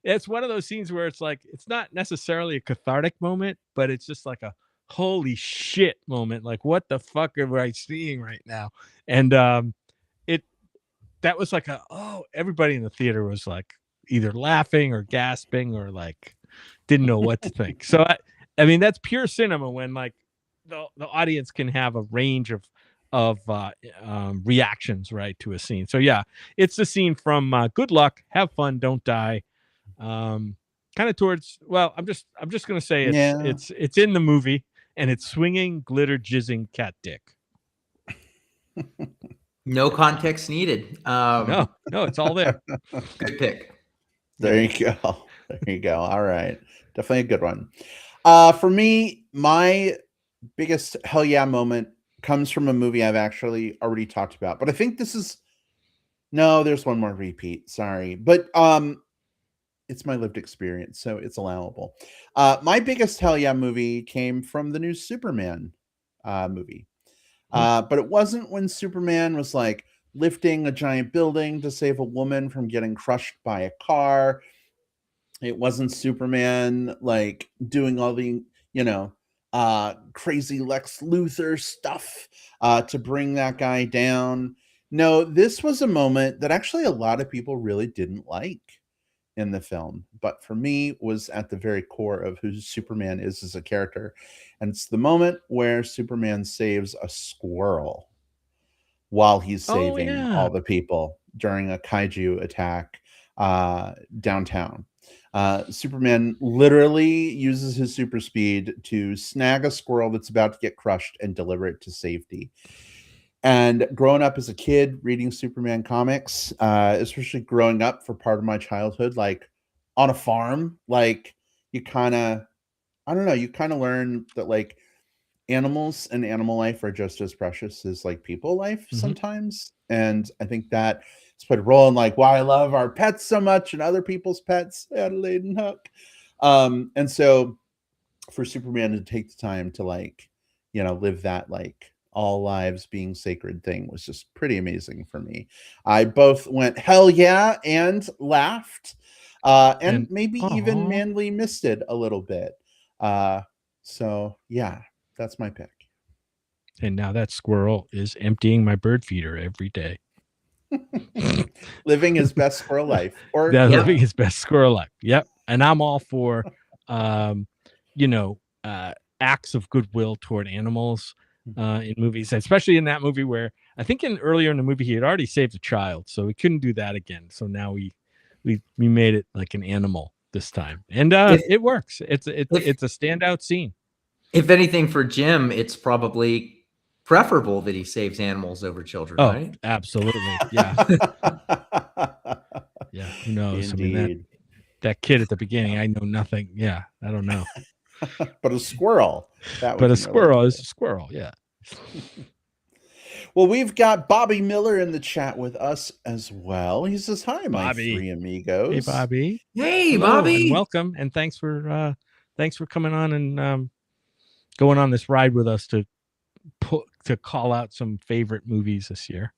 It's one of those scenes where it's like, it's not necessarily a cathartic moment, but it's just like a holy shit moment. Like, what the fuck am I seeing right now? And it that was like everybody in the theater was like either laughing or gasping or like didn't know what to think. So I mean that's pure cinema when like the audience can have a range of reactions right to a scene. So yeah, it's the scene from Good Luck, Have Fun, Don't Die. Kind of towards I'm just gonna say it's Yeah. it's it's in the movie and it's swinging glitter jizzing cat dick. No context needed. No, it's all there. Good pick. There you go. There you go. All right. Definitely a good one. For me, my biggest hell yeah moment comes from a movie I've actually already talked about, but I think this is no, there's one more repeat. Sorry. But it's my lived experience, so it's allowable. My biggest hell yeah movie came from the new Superman movie. But it wasn't when Superman was like lifting a giant building to save a woman from getting crushed by a car. It wasn't Superman like doing all the, crazy Lex Luthor stuff to bring that guy down. No, this was a moment that actually a lot of people really didn't like in the film, but for me was at the very core of who Superman is as a character. And it's the moment where Superman saves a squirrel while he's Oh saving yeah. all the people during a kaiju attack downtown. Superman literally uses his super speed to snag a squirrel that's about to get crushed and deliver it to safety. And growing up as a kid reading Superman comics, especially growing up for part of my childhood, like on a farm, like you kind of, I don't know, you kind of learn that like animals and animal life are just as precious as like people life Mhm. sometimes. And I think that it's played a role in like why I love our pets so much and other people's pets, Adelaide and Hook. And so for Superman to take the time to like, live that like all lives being sacred thing was just pretty amazing for me. I both went hell yeah and laughed, and And maybe even oh, manly misted a little bit. So yeah, that's my pick. and now that squirrel is emptying my bird feeder every day. Living his best squirrel life, or That Yep. living his best squirrel life. Yep. And I'm all for um, you know, acts of goodwill toward animals in movies, especially in that movie where I think earlier in the movie he had already saved a child, so we couldn't do that again. So now we made it like an animal this time. And If it works. It's if it's a standout scene. if anything for Jim, it's probably preferable that he saves animals over children, Oh, right? absolutely. Yeah. Yeah. Who knows? I mean indeed. that kid at the beginning, I know nothing. Yeah, I don't know. But a squirrel that we But a can relate squirrel to. is a squirrel. Yeah. Well, we've got Bobby Miller in the chat with us as well. He says, "Hi, my Bobby. three Hey, amigos." Bobby. Hey, Hello and Bobby. welcome, and thanks for coming on and going on this ride with us to call out some favorite movies this year.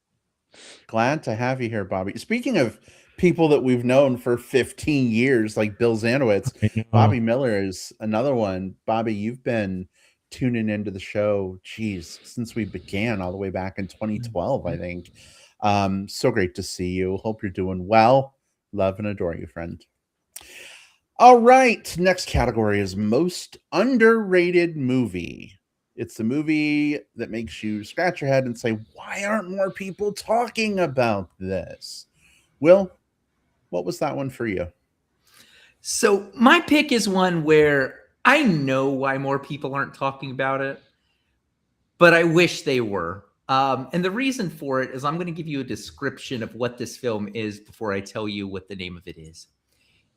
Glad to have you here, Bobby. Speaking of people that we've known for 15 years, like Bill Zanowitz, I know. Bobby Miller is another one. Bobby, you've been tuning into the show, geez, since we began all the way back in 2012, I think. So great to see you. Hope you're doing well. Love and adore you, friend. All right, next category is most underrated movie. It's the movie that makes you scratch your head and say, why aren't more people talking about this? Will, what was that one for you? So my pick is one where I know why more people aren't talking about it, but I wish they were. And the reason for it is I'm going to give you a description of what this film is before I tell you what the name of it is.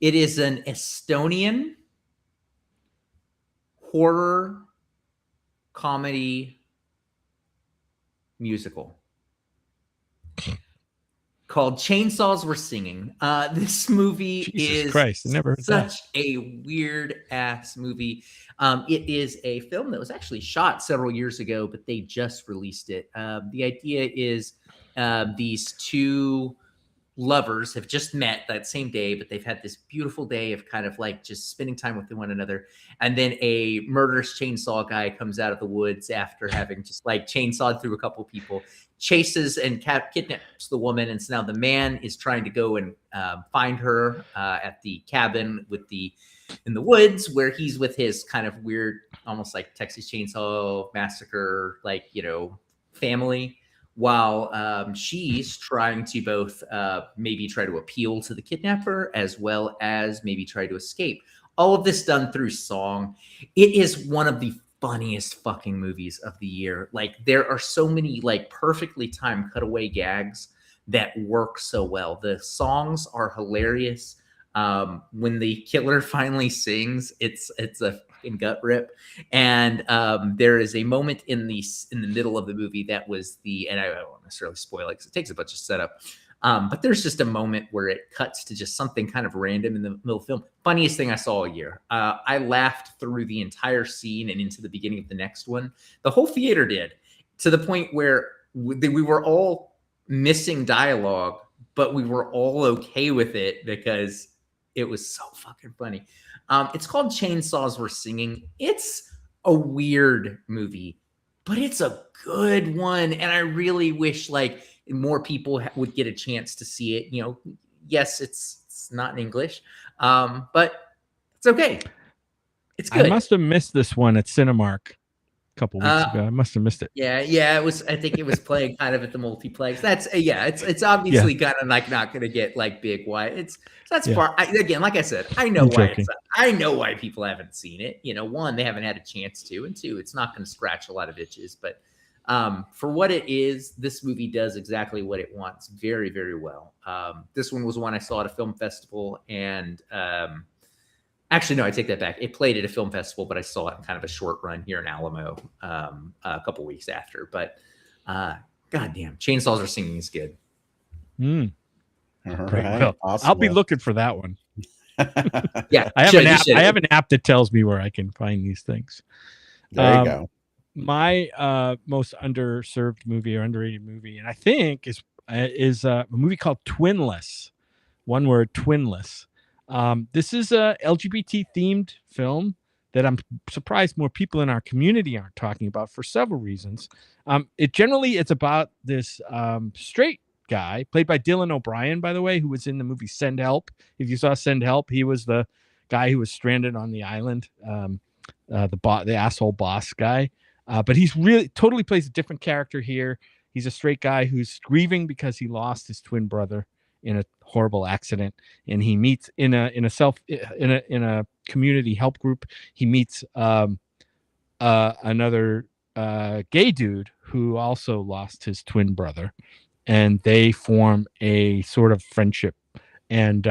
It is an Estonian horror comedy musical called Chainsaws Were Singing. This movie Jesus is Christ, I never heard that. such a weird ass movie. It is a film that was actually shot several years ago, but they just released it. The idea is these two lovers have just met that same day, but they've had this beautiful day of kind of like just spending time with one another. And then a murderous chainsaw guy comes out of the woods after having just like chainsawed through a couple people, chases and kidnaps the woman. And so now the man is trying to go and find her at the cabin in the woods, where he's with his kind of weird, almost like Texas Chainsaw Massacre, like, family, while she's trying to both maybe try to appeal to the kidnapper as well as maybe try to escape. All of this done through song. It is one of the funniest fucking movies of the year. Like, there are so many like perfectly timed cutaway gags that work so well. The songs are hilarious. When the killer finally sings, it's a fucking gut rip. And there is a moment in the middle of the movie that was and I won't necessarily spoil it because it takes a bunch of setup. But there's just a moment where it cuts to just something kind of random in the middle of the film. Funniest thing I saw all year. I laughed through the entire scene and into the beginning of the next one. The whole theater did, to the point where we were all missing dialogue, but we were all okay with it because it was so fucking funny. It's called Chainsaws Were Singing. It's a weird movie, but it's a good one. And I really wish like more people would get a chance to see it. Yes, it's not in English, but it's okay. It's good. I must have missed this one at Cinemark a couple weeks ago. I must have missed it. Yeah, it was. I think it was playing kind of at the multiplex. That's it's obviously kind of like not going to get like big. Why that's far. Again, like I said, I know why people haven't seen it. One, they haven't had a chance to, and two, it's not going to scratch a lot of itches. But for what it is, this movie does exactly what it wants very, very well. This one was one I saw at a film festival, and actually, no, I take that back. It played at a film festival, but I saw it in kind of a short run here in Alamo a couple weeks after. But goddamn, Chainsaws Are Singing is good. All Great. right. Well, Awesome. I'll be looking for that one. Yeah, I have an app that tells me where I can find these things. There you go. My most underserved movie or underrated movie, and I think is a movie called Twinless. One word, Twinless. This is a LGBT themed film that I'm surprised more people in our community aren't talking about for several reasons. It's about this straight guy played by Dylan O'Brien, by the way, who was in the movie Send Help. If you saw Send Help, he was the guy who was stranded on the island, the asshole boss guy. But he's really totally plays a different character here. He's a straight guy who's grieving because he lost his twin brother in a horrible accident, and he meets in a community help group. He meets another gay dude who also lost his twin brother, and they form a sort of friendship. And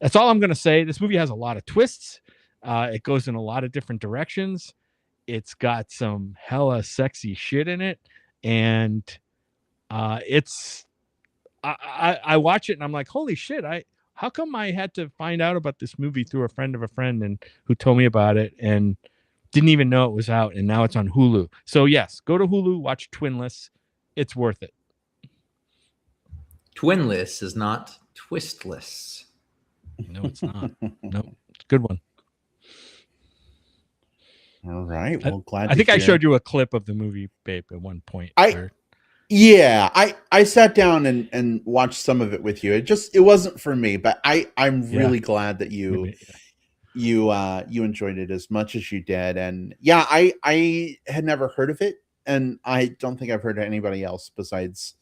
that's all I'm going to say. This movie has a lot of twists. It goes in a lot of different directions. It's got some hella sexy shit in it, and I watch it and I'm like, holy shit, how come I had to find out about this movie through a friend of a friend and who told me about it and didn't even know it was out, and now it's on Hulu. So yes, go to Hulu, watch Twinless. It's worth it. Twinless is not twistless. No, it's not. No, it's a good one. All right. Well, glad. I think I showed you a clip of the movie, babe, at one point. Yeah, I sat down and watched some of it with you. It wasn't for me, but I'm really glad that you enjoyed it as much as you did. And yeah, I had never heard of it, and I don't think I've heard of anybody else besides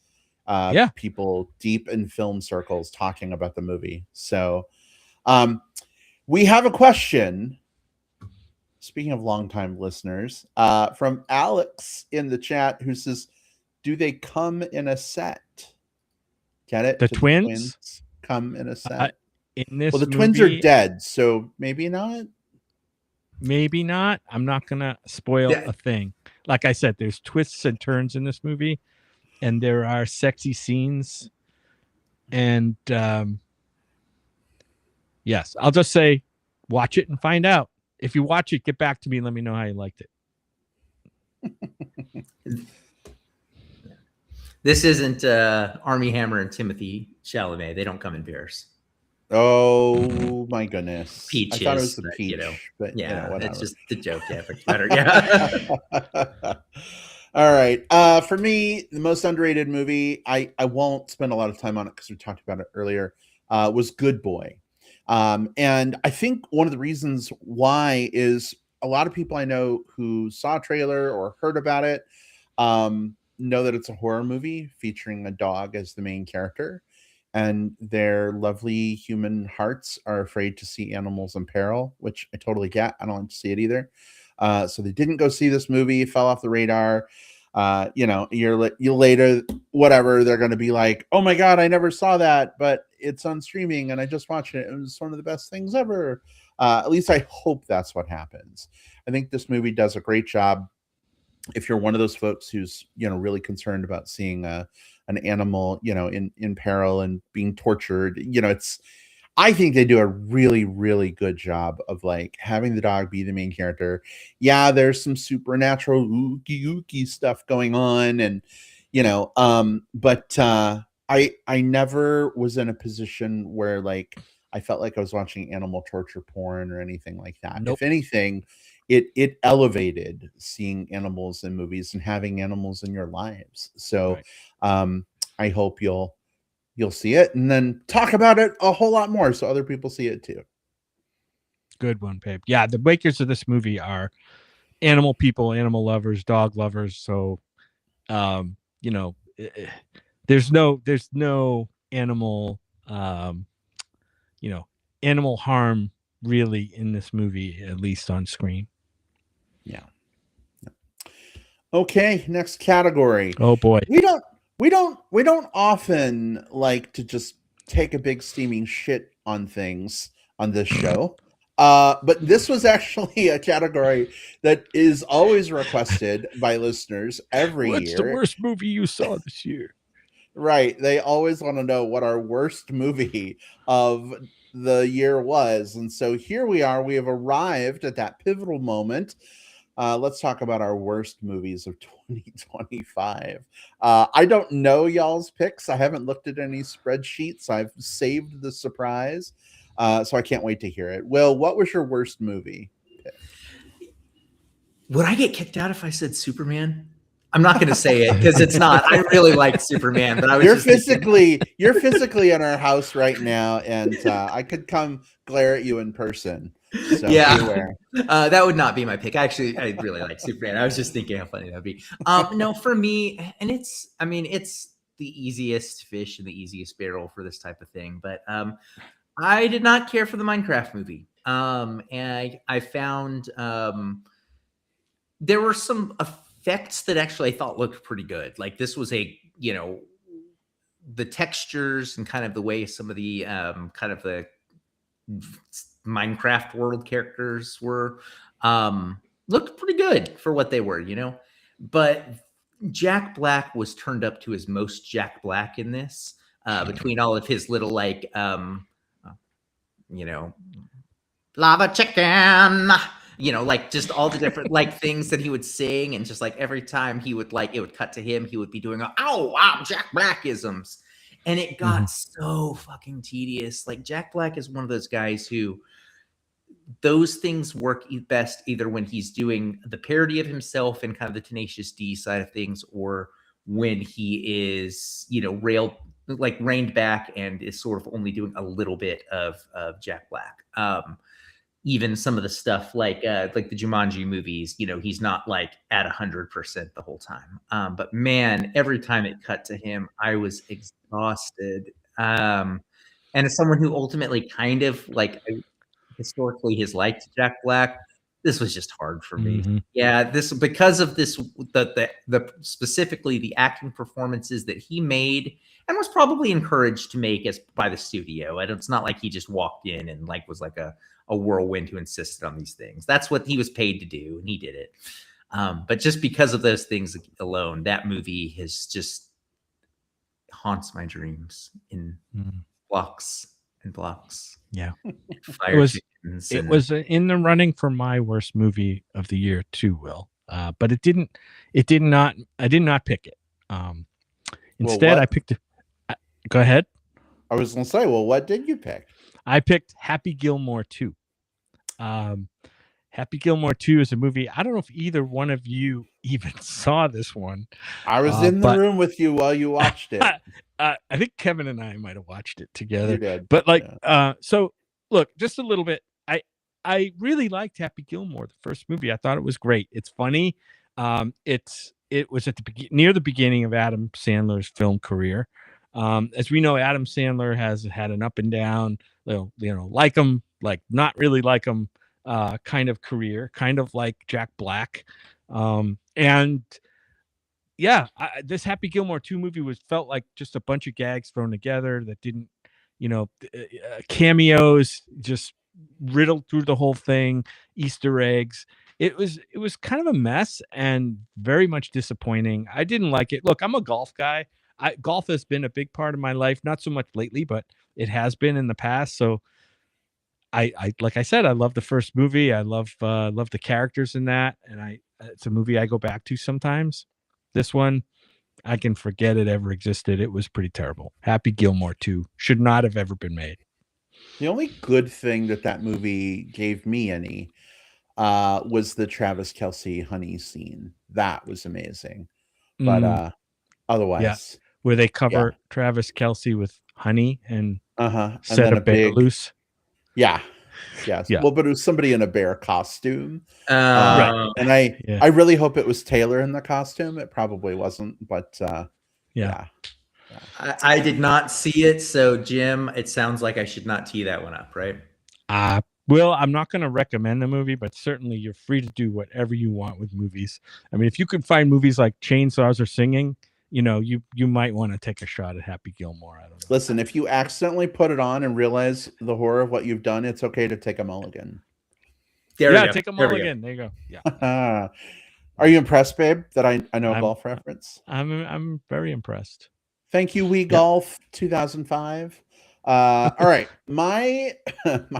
people deep in film circles talking about the movie. So we have a question. Speaking of longtime listeners, from Alex in the chat, who says, do they come in a set? Get it? The twins come in a set. In this, well, the twins are dead, so maybe not. Maybe not. I'm not gonna spoil a thing. Like I said, there's twists and turns in this movie, and there are sexy scenes. And yes, I'll just say, watch it and find out. If you watch it, get back to me and let me know how you liked it. This isn't Army Hammer and Timothy Chalamet. They don't come in pairs. Oh my goodness! Peach I thought it is, was the but, peach, but yeah, whatever. it's just the joke. Yeah, it's better. Yeah. All right. For me, the most underrated movie, I won't spend a lot of time on it because we talked about it earlier, was Good Boy. And I think one of the reasons why is a lot of people I know who saw a trailer or heard about it know that it's a horror movie featuring a dog as the main character. And their lovely human hearts are afraid to see animals in peril, which I totally get. I don't like to see it either. So they didn't go see this movie, fell off the radar. A year later, whatever, they're going to be like, oh my God, I never saw that, but it's on streaming and I just watched it. It was one of the best things ever. At least I hope that's what happens. I think this movie does a great job. If you're one of those folks who's, really concerned about seeing an animal, in peril and being tortured, I think they do a really, really good job of like having the dog be the main character. Yeah, there's some supernatural ooky stuff going on, and but I never was in a position where like I felt like I was watching animal torture porn or anything like that. Nope. If anything, it elevated seeing animals in movies and having animals in your lives. So Right. I hope you'll see it and then talk about it a whole lot more so other people see it too. Good one, babe. Yeah, the makers of this movie are animal people, animal lovers, dog lovers. So, there's no animal, animal harm really in this movie, at least on screen. Yeah. Okay, next category. Oh boy. We don't often like to just take a big steaming shit on things on this show. But this was actually a category that is always requested by listeners every year. What's the worst movie you saw this year? Right. They always want to know what our worst movie of the year was. And so here we are. We have arrived at that pivotal moment. Let's talk about our worst movies of 2025. I don't know y'all's picks. I haven't looked at any spreadsheets. I've saved the surprise. So I can't wait to hear it. Will, what was your worst movie pick? Would I get kicked out if I said Superman? I'm not going to say it because it's not. I really liked Superman, but I was you're physically in our house right now, and I could come glare at you in person. So yeah, that would not be my pick. Actually, I really like Superman. I was just thinking how funny that'd be. No, for me, and it's the easiest fish in the easiest barrel for this type of thing. But I did not care for the Minecraft movie. And I found there were some effects that actually I thought looked pretty good. Like this was the textures and kind of the way some of the kind of the Minecraft world characters were looked pretty good for what they were, but Jack Black was turned up to his most Jack Black in this, between all of his little like lava chicken, like just all the different like things that he would sing, and just like every time he would like it would cut to him, he would be doing "ow wow Jack Blackisms," and it got so fucking tedious. Like Jack Black is one of those guys who those things work best either when he's doing the parody of himself and kind of the Tenacious D side of things, or when he is reined back and is sort of only doing a little bit of Jack Black. Even some of the stuff like the Jumanji movies, he's not like at 100% the whole time. But man, every time it cut to him, I was exhausted. And as someone who ultimately kind of like historically has liked Jack Black, this was just hard for me. Yeah, this because of this the specifically the acting performances that he made and was probably encouraged to make by the studio. And it's not like he just walked in and like was like a whirlwind who insisted on these things. That's what he was paid to do, and he did it. But just because of those things alone, that movie has just haunts my dreams in blocks and blocks. Yeah, it was in the running for my worst movie of the year too, Will. But I did not pick it. Instead, I picked. Go ahead. I was going to say, well, what did you pick? I picked Happy Gilmore 2. Happy Gilmore 2 is a movie. I don't know if either one of you even saw this one. I was in the room with you while you watched it. I think Kevin and I might have watched it together. You did. But like, so look, just a little bit. I really liked Happy Gilmore, the first movie. I thought it was great. It's funny. It was at near the beginning of Adam Sandler's film career. As we know, Adam Sandler has had an up and down, like him, like not really like him, kind of career, kind of like Jack Black. And yeah, this Happy Gilmore 2 movie felt like just a bunch of gags thrown together that didn't, cameos just riddled through the whole thing, Easter eggs. It was kind of a mess and very much disappointing. I didn't like it. Look, I'm a golf guy. Golf has been a big part of my life, not so much lately, but it has been in the past. So I like I said, I love the first movie. I love the characters in that, and it's a movie I go back to sometimes. This one, I can forget it ever existed. It was pretty terrible. Happy Gilmore 2 should not have ever been made. The only good thing that movie gave me was the Travis Kelce honey scene. That was amazing. But otherwise, where they cover Travis Kelce with honey and set and then a bear loose. Yeah. Well, but it was somebody in a bear costume. Right. And I really hope it was Taylor in the costume. It probably wasn't, but yeah. I did not see it. So Jim, it sounds like I should not tee that one up, right? Well, I'm not going to recommend the movie, but certainly you're free to do whatever you want with movies. I mean, if you can find movies like Chainsaws or Singing, you might want to take a shot at Happy Gilmore. I don't know. Listen, if you accidentally put it on and realize the horror of what you've done, it's okay to take a mulligan. Take a mulligan. There you go. Yeah. Are you impressed, babe, that I know a golf reference? I'm very impressed. Thank you, Wii Golf 2005. All right, my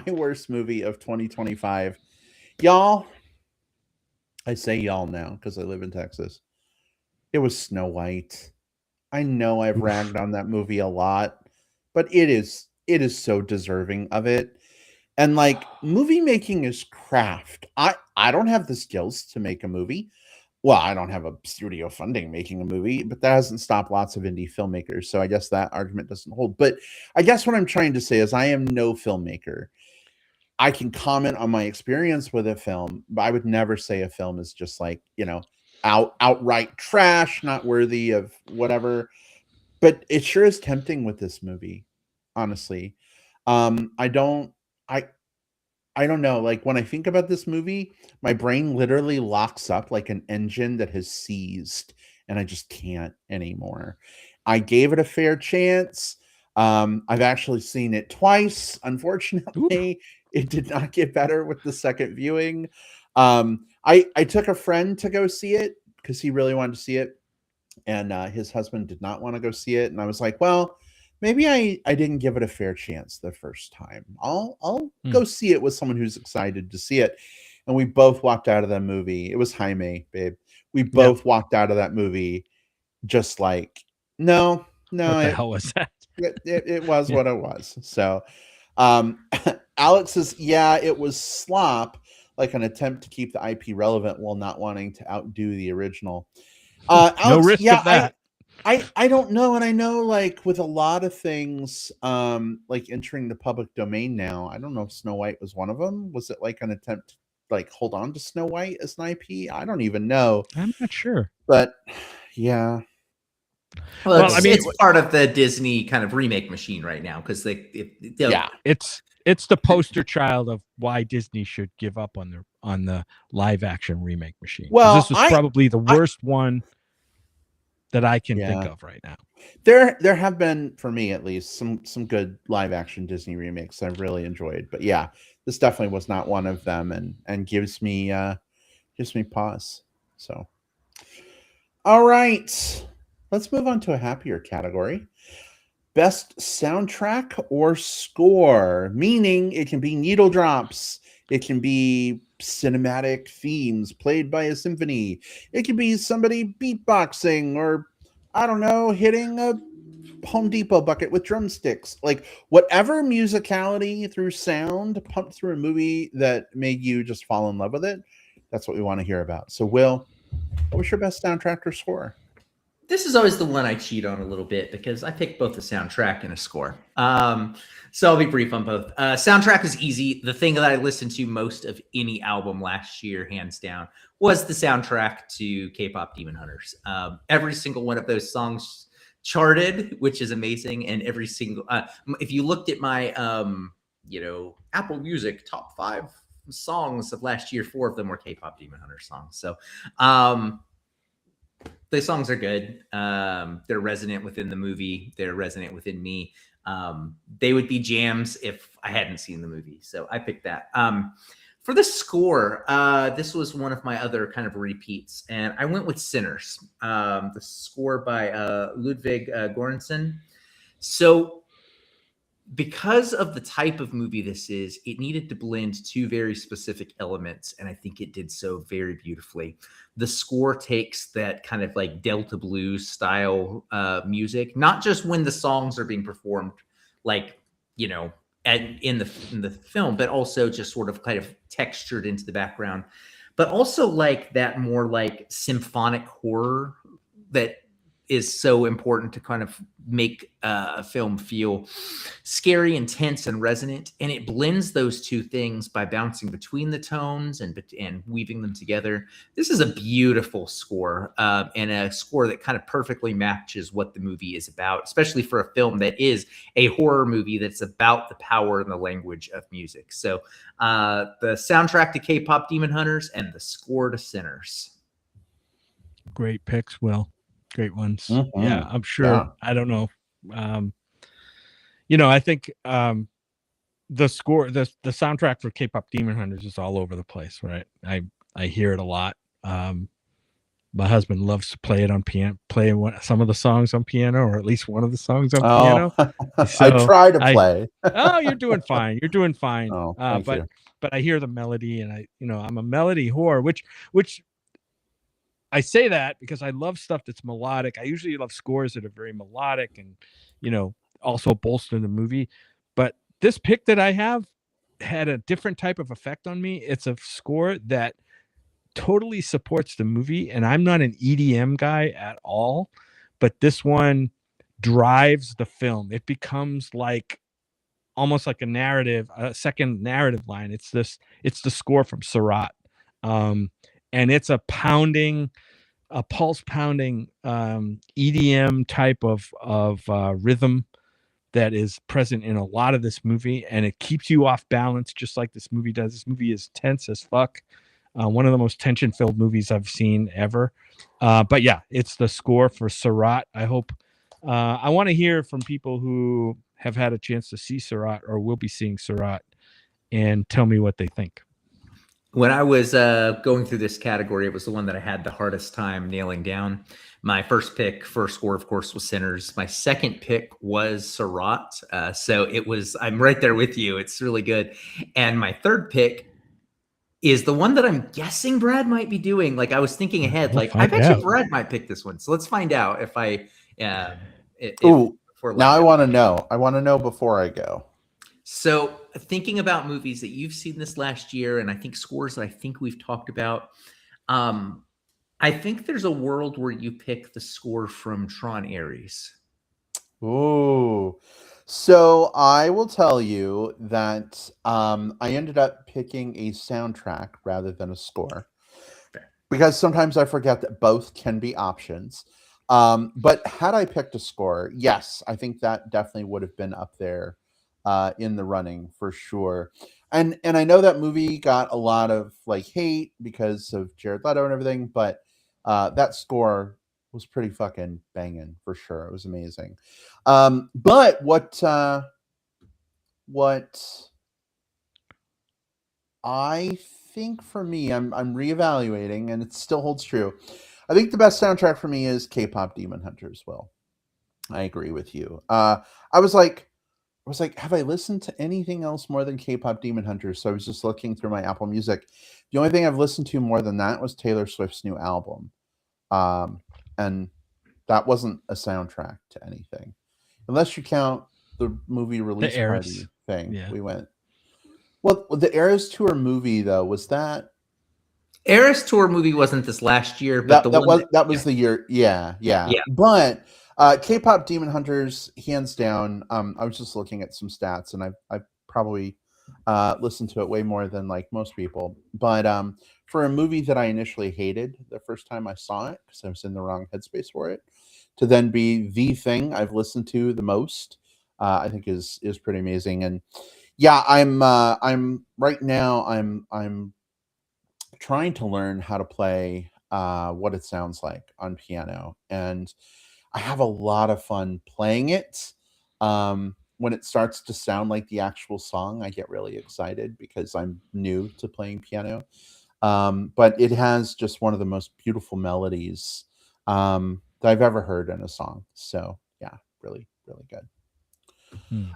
worst movie of 2025, y'all. I say y'all now because I live in Texas. It was Snow White. I know I've ragged on that movie a lot, but it is so deserving of it. And like, movie making is craft. I don't have the skills to make a movie. Well, I don't have a studio funding making a movie, but that hasn't stopped lots of indie filmmakers. So I guess that argument doesn't hold. But I guess what I'm trying to say is I am no filmmaker. I can comment on my experience with a film, but I would never say a film is just like, outright trash, not worthy of whatever. But it sure is tempting with this movie, honestly. I don't know. Like, when I think about this movie, my brain literally locks up like an engine that has seized, and I just can't anymore. I gave it a fair chance. I've actually seen it twice. Unfortunately, it did not get better with the second viewing. I took a friend to go see it because he really wanted to see it, and his husband did not want to go see it. And I was like, well, maybe I didn't give it a fair chance the first time. I'll go see it with someone who's excited to see it. And we both walked out of that movie. It was Jaime, babe. We both walked out of that movie just like, no. What the hell was that? It was what it was. So Alex says, it was slop, like an attempt to keep the IP relevant while not wanting to outdo the original. Alex, no risk of that. I don't know. And I know, like, with a lot of things like entering the public domain now, I don't know if Snow White was one of them. Was it like an attempt to like hold on to Snow White as an IP? I don't even know. I'm not sure. But yeah. Well, it's part of the Disney kind of remake machine right now because it's the poster child of why Disney should give up on the live action remake machine. Well, this was probably the worst one that I can think of right now. There have been, for me at least, some good live action Disney remakes I've really enjoyed. But yeah, this definitely was not one of them, and gives me pause. So, all right, let's move on to a happier category. Best soundtrack or score, meaning it can be needle drops, it can be cinematic themes played by a symphony, it can be somebody beatboxing, or I don't know, hitting a Home Depot bucket with drumsticks. Like whatever musicality through sound pumped through a movie that made you just fall in love with it. That's what we want to hear about. So, Will, what was your best soundtrack or score? This is always the one I cheat on a little bit because I picked both a soundtrack and a score. So I'll be brief on both. Soundtrack is easy. The thing that I listened to most of any album last year, hands down, was the soundtrack to K-pop Demon Hunters. Every single one of those songs charted, which is amazing. And every single, if you looked at my, Apple Music top 5 songs of last year, 4 of them were K-pop Demon Hunters songs. So, the songs are good. They're resonant within the movie. They're resonant within me. They would be jams if I hadn't seen the movie. So I picked that. For the score, this was one of my other kind of repeats. And I went with Sinners, the score by Ludwig Göransson. So because of the type of movie this is, it needed to blend 2 very specific elements, and I think it did so very beautifully. The score takes that kind of like Delta blues style music, not just when the songs are being performed, like, in the film, but also just sort of kind of textured into the background, but also like that more like symphonic horror that is so important to kind of make a film feel scary, intense, and resonant. And it blends those 2 things by bouncing between the tones and weaving them together. This is a beautiful score, and a score that kind of perfectly matches what the movie is about, especially for a film that is a horror movie that's about the power and the language of music. So the soundtrack to K-pop Demon Hunters and the score to Sinners. Great picks, Will. Great ones. Mm-hmm. Yeah, I'm sure. Yeah. I don't know. I think the score, the soundtrack for K-pop Demon Hunters is all over the place, right? I hear it a lot. My husband loves to play it on piano, some of the songs on piano, or at least one of the songs on piano. So I try to play. You're doing fine. You're doing fine. Oh, thank you. But I hear the melody, and I'm a melody whore, which I say that because I love stuff that's melodic. I usually love scores that are very melodic and, also bolster the movie. But this pick that I have had a different type of effect on me. It's a score that totally supports the movie, and I'm not an EDM guy at all, but this one drives the film. It becomes like almost like a second narrative line. It's the score from Surat. And it's a pulse pounding EDM type of rhythm that is present in a lot of this movie, and it keeps you off balance just like this movie does. This movie is tense as fuck. One of the most tension-filled movies I've seen ever. But yeah, it's the score for Surat. I hope I want to hear from people who have had a chance to see Surat or will be seeing Surat and tell me what they think. When I was going through this category, it was the one that I had the hardest time nailing down. My first pick for score, of course, was Sinners. My second pick was Surat. So I'm right there with you. It's really good. And my third pick is the one that I'm guessing Brad might be doing. Like, I was thinking ahead, like, I bet you Brad might pick this one. So let's find out if I... now I want to know. I want to know before I go. So thinking about movies that you've seen this last year, and I think scores that I think we've talked about, I think there's a world where you pick the score from Tron Ares. Ooh. So I will tell you that I ended up picking a soundtrack rather than a score. Fair. Because sometimes I forget that both can be options. But had I picked a score, yes, I think that definitely would have been up there in the running for sure. And I know that movie got a lot of like hate because of Jared Leto and everything, but that score was pretty fucking banging for sure. It was amazing. But what I think for me, I'm reevaluating, and it still holds true. I think the best soundtrack for me is K-pop Demon Hunters. Will, I agree with you. I was like, have I listened to anything else more than K-pop Demon Hunters? So I was just looking through my Apple Music. The only thing I've listened to more than that was Taylor Swift's new album. And That wasn't a soundtrack to anything, unless you count the movie release Eras. party thing. Yeah. We went. Well, the Eras Tour movie though, was that Eras Tour movie wasn't this last year, but that was the year. Yeah. But K-pop Demon Hunters, hands down. I was just looking at some stats, and I probably listened to it way more than like most people. But for a movie that I initially hated the first time I saw it because I was in the wrong headspace for it, to then be the thing I've listened to the most, I think is pretty amazing. And yeah, I'm right now I'm trying to learn how to play what it sounds like on piano, and I have a lot of fun playing it. When it starts to sound like the actual song, I get really excited because I'm new to playing piano. But it has just one of the most beautiful melodies that I've ever heard in a song. So yeah, really, really good.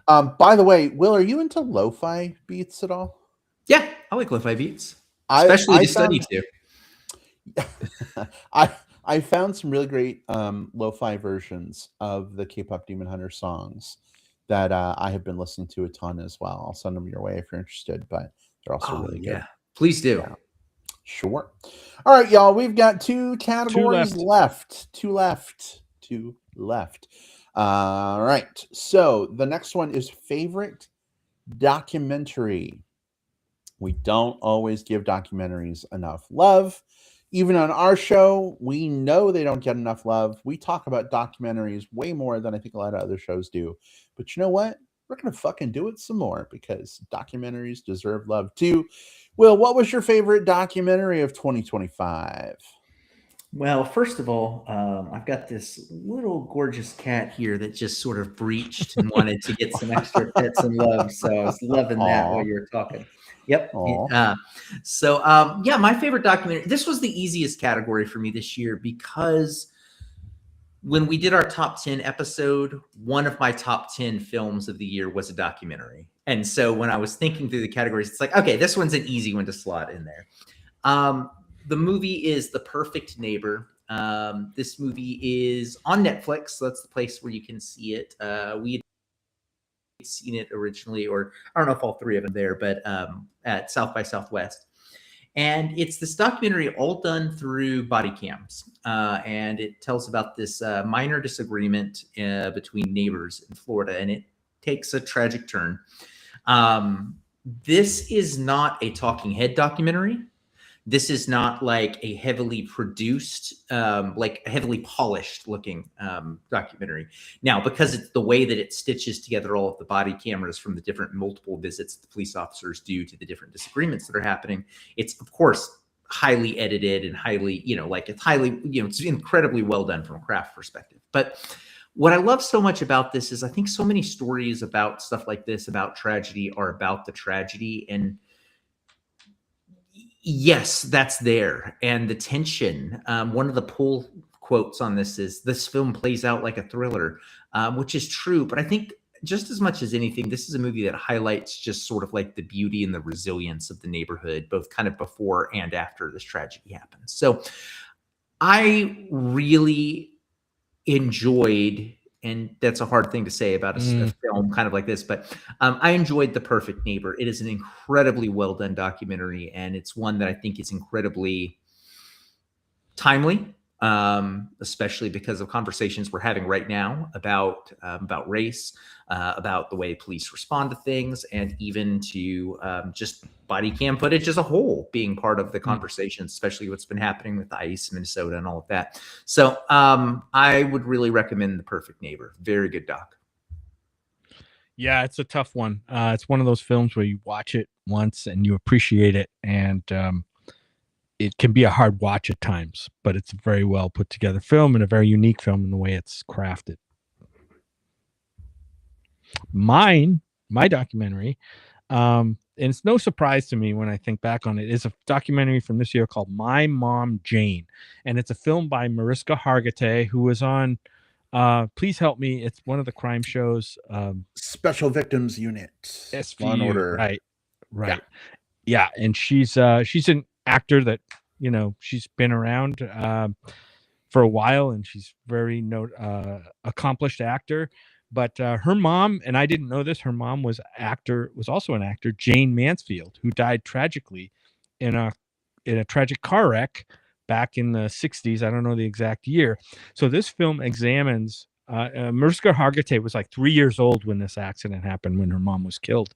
By the way, Will, are you into lo-fi beats at all? Yeah, I like lo-fi beats, especially to study to. I found some really great lo-fi versions of the K-pop Demon Hunter songs that I have been listening to a ton as well. I'll send them your way if you're interested, but they're also really good. Please do. Yeah. Sure. All right, y'all. We've got two categories left. Two left. All right. So the next one is favorite documentary. We don't always give documentaries enough love. Even on our show, we know they don't get enough love. We talk about documentaries way more than I think a lot of other shows do. But you know what? We're going to fucking do it some more because documentaries deserve love too. Will, what was your favorite documentary of 2025? Well, first of all, I've got this little gorgeous cat here that just sort of breached and wanted to get some extra pets and love. So I was loving that while you were talking. Yep. Yeah, my favorite documentary. This was the easiest category for me this year because when we did our top 10 episode, one of my top 10 films of the year was a documentary. And so when I was thinking through the categories, it's like, okay, this one's an easy one to slot in there. The movie is The Perfect Neighbor. This movie is on Netflix. So that's the place where you can see it. We had seen it originally, or I don't know if all three of them there, but at South by Southwest. And it's this documentary all done through body cams. And it tells about this minor disagreement between neighbors in Florida, and it takes a tragic turn. This is not a talking head documentary. This is not like a heavily produced, like heavily polished looking documentary. Now, because it's the way that it stitches together all of the body cameras from the different multiple visits the police officers do to the different disagreements that are happening, it's of course highly edited and highly, it's incredibly well done from a craft perspective. But what I love so much about this is I think so many stories about stuff like this, about tragedy, are about the tragedy. And yes, that's there. And the tension, one of the pull quotes on this is, "This film plays out like a thriller," which is true. But I think just as much as anything, this is a movie that highlights just sort of like the beauty and the resilience of the neighborhood, both kind of before and after this tragedy happens. So I really enjoyed, and that's a hard thing to say about a film kind of like this, but I enjoyed The Perfect Neighbor. It is an incredibly well done documentary, and it's one that I think is incredibly timely, especially because of conversations we're having right now about race, about the way police respond to things, and even to just body cam footage as a whole being part of the conversation, especially what's been happening with ICE, Minnesota, and all of that. So I would really recommend The Perfect Neighbor. Very good doc. Yeah, it's a tough one. It's one of those films where you watch it once and you appreciate it, and it can be a hard watch at times, but it's a very well put together film and a very unique film in the way it's crafted. My documentary, and it's no surprise to me when I think back on it, is a documentary from this year called My Mom Jane. And it's a film by Mariska Hargitay, who was on Please Help Me. It's one of the crime shows. Special Victims Unit. SVU, Law and Order. Right. Yeah. And she's an actor that, she's been around for a while, and she's very accomplished actor. But her mom, and I didn't know this, her mom was also an actor, Jane Mansfield, who died tragically in a tragic car wreck back in the 60s. I don't know the exact year. So this film examines Mariska Hargitay was like 3 years old when this accident happened, when her mom was killed.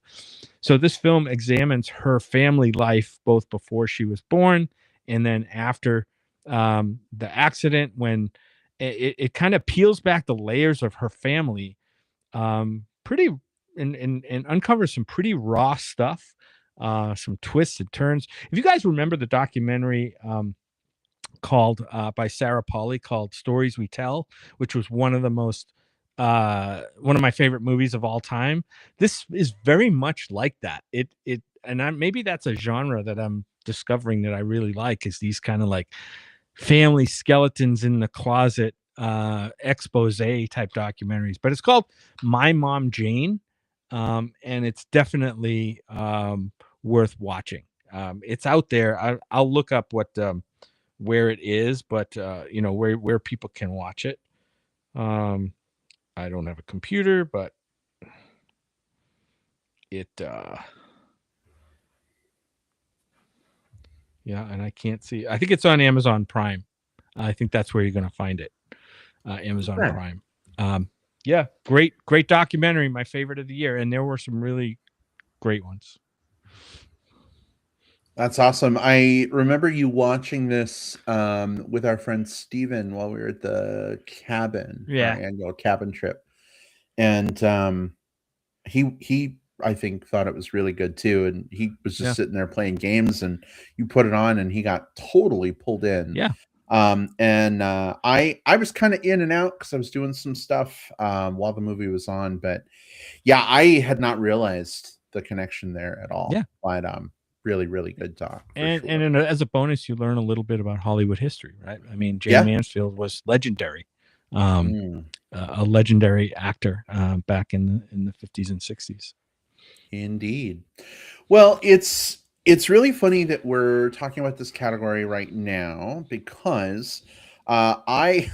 So this film examines her family life, both before she was born and then after the accident, when it kind of peels back the layers of her family, pretty and uncovers some pretty raw stuff, some twists and turns. If you guys remember the documentary called by Sarah Polley called Stories We Tell, which was one of one of my favorite movies of all time. This is very much like that. Maybe that's a genre that I'm discovering that I really like, is these kind of like family skeletons in the closet expose type documentaries. But it's called My Mom Jane, and it's definitely worth watching. It's out there. I'll look up where it is, but where people can watch it. I don't have a computer, but it yeah, and I can't see. I think it's on Amazon Prime. I think that's where you're going to find it. Amazon Prime. Yeah, great documentary, my favorite of the year, and there were some really great ones. That's awesome. I remember you watching this with our friend Steven while we were at the cabin, our annual cabin trip. And he I think thought it was really good too. And he was just sitting there playing games, and you put it on and he got totally pulled in. Yeah. I was kind of in and out because I was doing some stuff while the movie was on. But yeah, I had not realized the connection there at all. Yeah. But really, really good doc. And as a bonus, you learn a little bit about Hollywood history, right? I mean, Jane Mansfield was legendary, a legendary actor back in the 50s and 60s. Indeed. Well, it's really funny that we're talking about this category right now, because I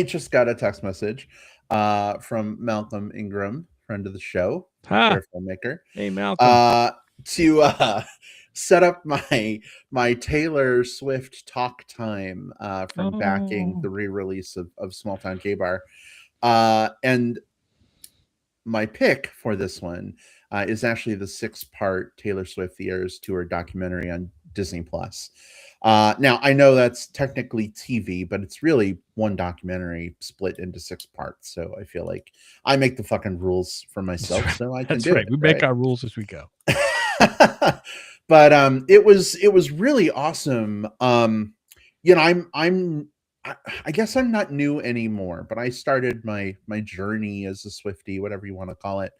just got a text message from Malcolm Ingram, friend of the show, filmmaker. Hey, Malcolm. To set up my Taylor Swift talk time from backing the re-release of Small Town Gay Bar. And my pick for this one is actually the 6-part Taylor Swift The Eras Tour documentary on Disney Plus. Now, I know that's technically TV, but it's really one documentary split into 6 parts. So I feel like I make the fucking rules for myself. So I can do it. We make our rules as we go. But it was really awesome. I guess I'm not new anymore, but I started my journey as a Swiftie, whatever you want to call it,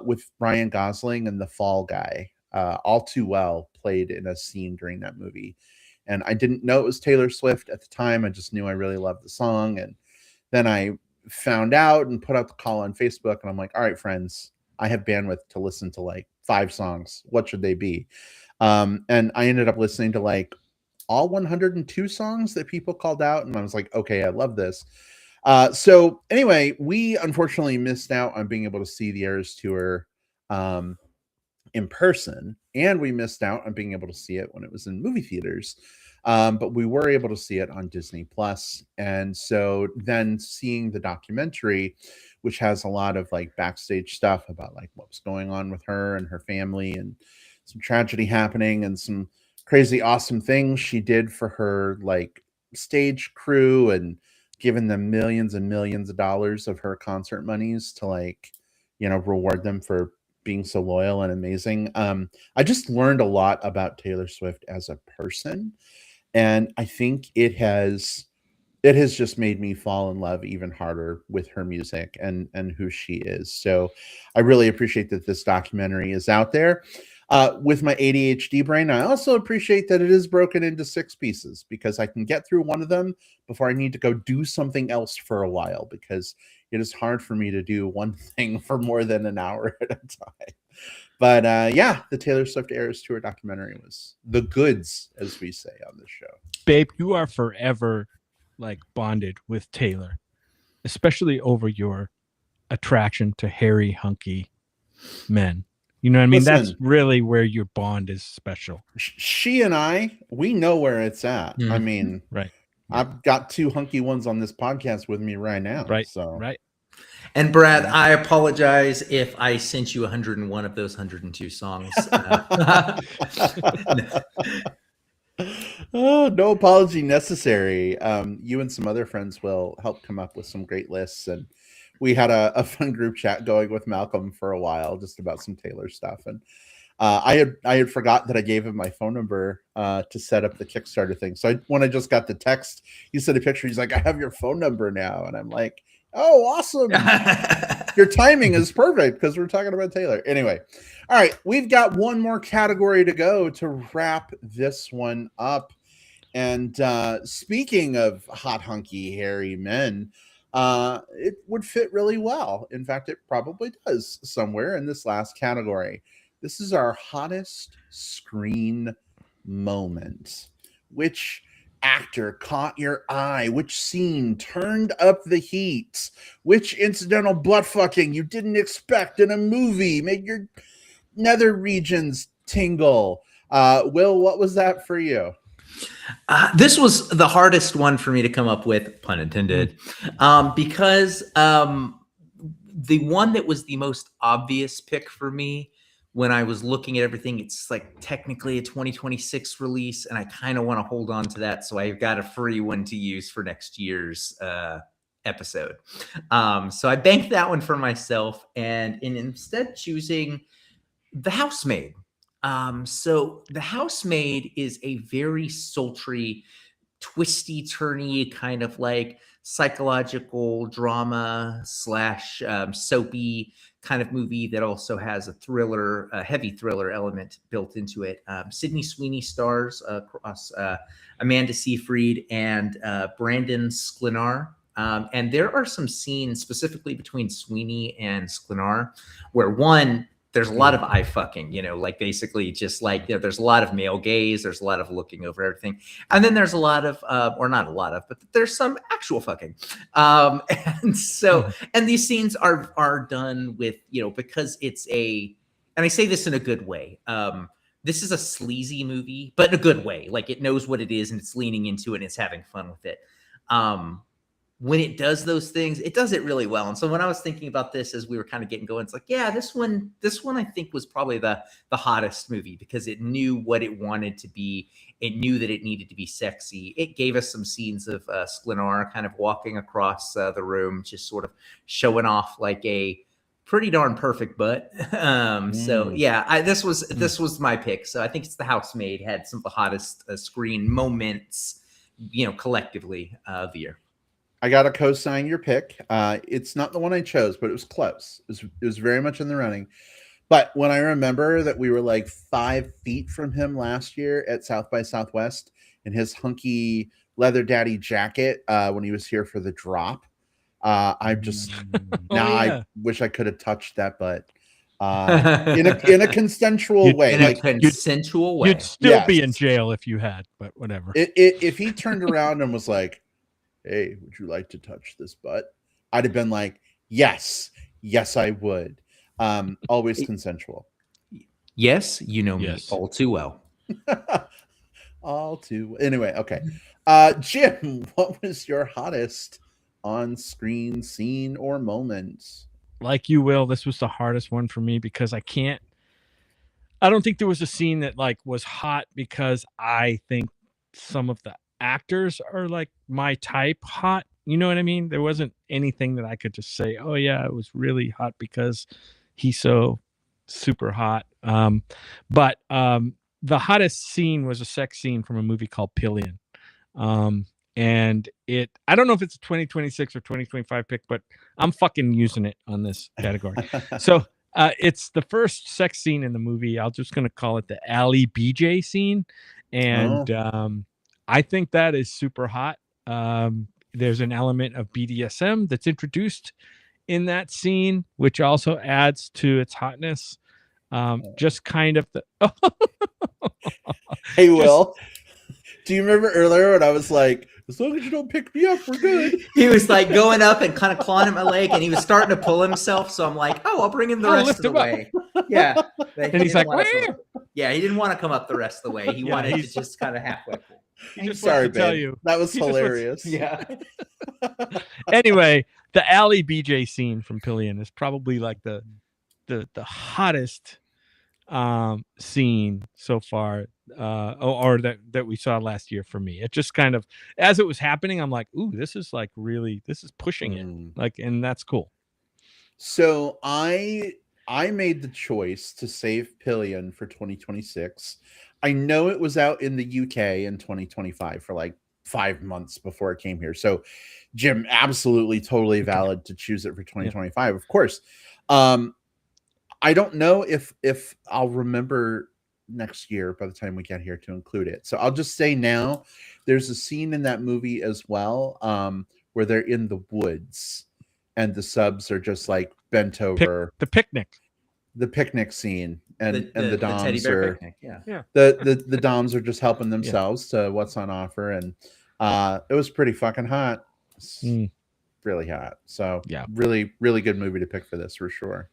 with Ryan Gosling and The Fall Guy. All Too Well played in a scene during that movie, and I didn't know it was Taylor Swift at the time. I just knew I really loved the song, and then I found out and put out the call on Facebook, and I'm like, all right, friends, I have bandwidth to listen to like 5 songs. What should they be? And I ended up listening to like all 102 songs that people called out, and I was like, okay, I love this. So anyway, we unfortunately missed out on being able to see the Eras Tour in person, and we missed out on being able to see it when it was in movie theaters. But we were able to see it on Disney Plus. And so then seeing the documentary, which has a lot of like backstage stuff about like what was going on with her and her family, and some tragedy happening, and some crazy awesome things she did for her like stage crew, and giving them millions and millions of dollars of her concert monies to like, reward them for being so loyal and amazing. I just learned a lot about Taylor Swift as a person, and I think it has just made me fall in love even harder with her music and who she is. So I really appreciate that this documentary is out there. With my ADHD brain, I also appreciate that it is broken into 6 pieces, because I can get through one of them before I need to go do something else for a while, because it is hard for me to do one thing for more than an hour at a time. But yeah, the Taylor Swift Eras Tour documentary was the goods, as we say on this show. Babe, you are forever like bonded with Taylor, especially over your attraction to hairy, hunky men. You know what I mean? That's Listen, really where your bond is special. she and I, we know where it's at. I Mhm. mean, Right. I've got two hunky ones on this podcast with me right now. Right. So Right. And Brad, I apologize if I sent you 101 of those 102 songs. oh, no apology necessary. You and some other friends will help come up with some great lists, and we had a fun group chat going with Malcolm for a while, just about some Taylor stuff. And I had forgot that I gave him my phone number to set up the Kickstarter thing. So when I just got the text, he sent a picture. He's like, "I have your phone number now," and I'm like, "Oh, awesome! Your timing is perfect because we're talking about Taylor." Anyway, all right, we've got one more category to go to wrap this one up. And speaking of hot, hunky, hairy men, it would fit really well. In fact, it probably does somewhere in this last category. This is our hottest screen moment. Which actor caught your eye? Which scene turned up the heat? Which incidental butt fucking you didn't expect in a movie made your nether regions tingle? Will, what was that for you? This was the hardest one for me to come up with, pun intended, because the one that was the most obvious pick for me when I was looking at everything, it's like technically a 2026 release, and I kind of want to hold on to that. So I've got a free one to use for next year's episode. So I banked that one for myself, and instead choosing The Housemaid. So The Housemaid is a very sultry, twisty, turny kind of like psychological drama slash soapy kind of movie that also has a thriller, a heavy thriller element built into it. Sydney Sweeney stars across Amanda Seyfried and Brandon Sklenar. And there are some scenes specifically between Sweeney and Sklenar where one, there's a lot of eye fucking, like basically just like, there's a lot of male gaze. There's a lot of looking over everything. And then there's a lot of, or not a lot of, but there's some actual fucking. And these scenes are done with, because it's and I say this in a good way. This is a sleazy movie, but in a good way. Like it knows what it is and it's leaning into it and it's having fun with it. When it does those things, it does it really well. And so when I was thinking about this as we were kind of getting going, it's like, yeah, this one I think was probably the hottest movie because it knew what it wanted to be. It knew that it needed to be sexy. It gave us some scenes of Sklenar kind of walking across the room, just sort of showing off like a pretty darn perfect butt. So yeah, this was my pick. So I think it's The Housemaid. Had some of the hottest screen moments, collectively of the year. I got to co-sign your pick. It's not the one I chose, but it was close. It was very much in the running. But when I remember that we were like 5 feet from him last year at South by Southwest in his hunky leather daddy jacket when he was here for the drop, I just I wish I could have touched that butt in a consensual way. In a consensual way. You'd still be in jail if you had, but whatever. If he turned around and was like, "Hey, would you like to touch this butt?" I'd have been like, yes, I would. Always consensual. Yes, me all too well. All too anyway, okay. Jim, what was your hottest on-screen scene or moment? Like you, Will, this was the hardest one for me because I don't think there was a scene that like was hot because I think some of the actors are like my type hot. You know what I mean? There wasn't anything that I could just say, oh yeah, it was really hot because he's so super hot. But the hottest scene was a sex scene from a movie called Pillion. And I don't know if it's a 2026 or 2025 pick, but I'm fucking using it on this category. So it's the first sex scene in the movie. I'm just going to call it the Ali BJ scene. And I think that is super hot. There's an element of BDSM that's introduced in that scene, which also adds to its hotness. Just kind of Hey, Will, do you remember earlier when I was like, As long as you don't pick me up, we're good. He was like going up and kind of clawing at my leg, and he was starting to pull himself. So I'm like, "Oh, I'll bring him the I'll rest lift of the him up. way." Yeah, but And he he's didn't like, wanna come "Where?" up. Yeah, he didn't want to come up the rest of the way. He Yeah, wanted to he's- just kind of halfway pull. He just Sorry, wants to tell babe. you. That was He just wants- hilarious. Yeah. Anyway, the Alley BJ scene from Pillion is probably like the hottest scene so far, or that we saw last year for me. It just kind of, as it was happening, I'm like, ooh, this is like really, this is pushing it, like, and that's cool. So I made the choice to save Pillion for 2026. I know it was out in the UK in 2025 for like 5 months before it came here. So Jim, absolutely totally valid to choose it for 2025, of course. I don't know if I'll remember next year by the time we get here to include it. So I'll just say now there's a scene in that movie as well, where they're in the woods and the subs are just like bent over. The picnic Scene, and the teddy doms bear are picnic. Yeah. the doms are just helping themselves to what's on offer, and it was pretty fucking hot. Really hot. So yeah, really good movie to pick for this for sure.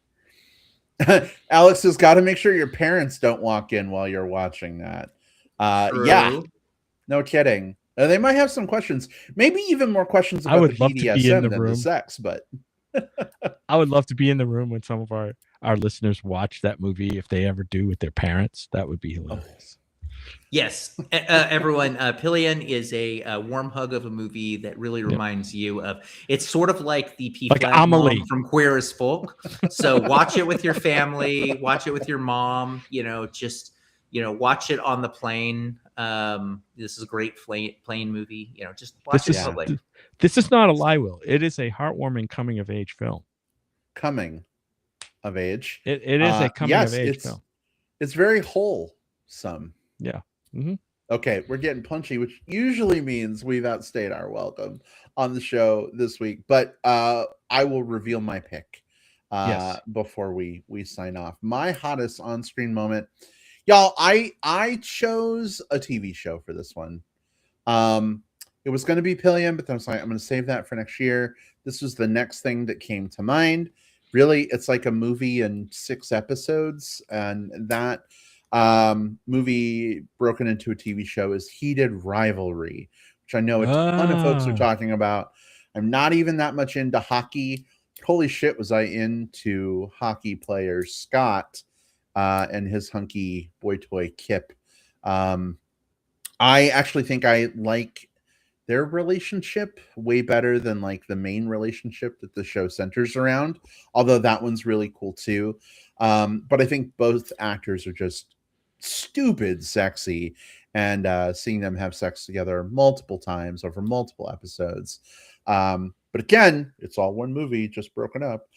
Alex has got to make sure your parents don't walk in while you're watching that. Yeah, no kidding. They might have some questions, maybe even more questions about the BDSM than the sex, but I would love to be in the room when some of our listeners watch that movie, if they ever do, with their parents. That would be hilarious. Yes, everyone. Pillion is a warm hug of a movie that really reminds you of. It's sort of like the P-flat mom from Queer as Folk. So watch it with your family. Watch it with your mom. Just watch it on the plane. This is a great plane movie. Just watch it in public. This is not a lie, Will. It is a heartwarming coming of age film. Coming of age. It is a coming of age film. It's very wholesome. Yeah. Okay, we're getting punchy, which usually means we've outstayed our welcome on the show this week. But I will reveal my pick before we sign off. My hottest on-screen moment, y'all. I chose a TV show for this one. It was going to be Pillion, but then I was like, I'm going to save that for next year. This was the next thing that came to mind. Really, it's like a movie in 6 episodes, and that movie broken into a TV show is Heated Rivalry, which I know a ton of folks are talking about. I'm not even that much into hockey. Holy shit, was I into hockey player Scott and his hunky boy toy Kip. I actually think I like their relationship way better than like the main relationship that the show centers around, although that one's really cool too. But I think both actors are just stupid sexy, and seeing them have sex together multiple times over multiple episodes. But again, it's all one movie, just broken up.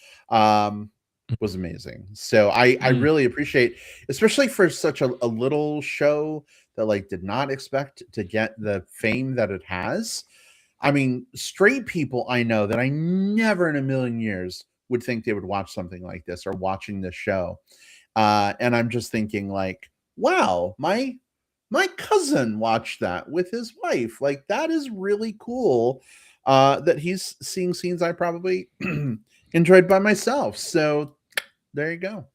Was amazing. So I really appreciate, especially for such a little show that like did not expect to get the fame that it has. I mean, straight people I know that I never in a million years would think they would watch something like this or watching this show. And I'm just thinking like, wow, my cousin watched that with his wife. Like, that is really cool that he's seeing scenes I probably enjoyed by myself. So there you go.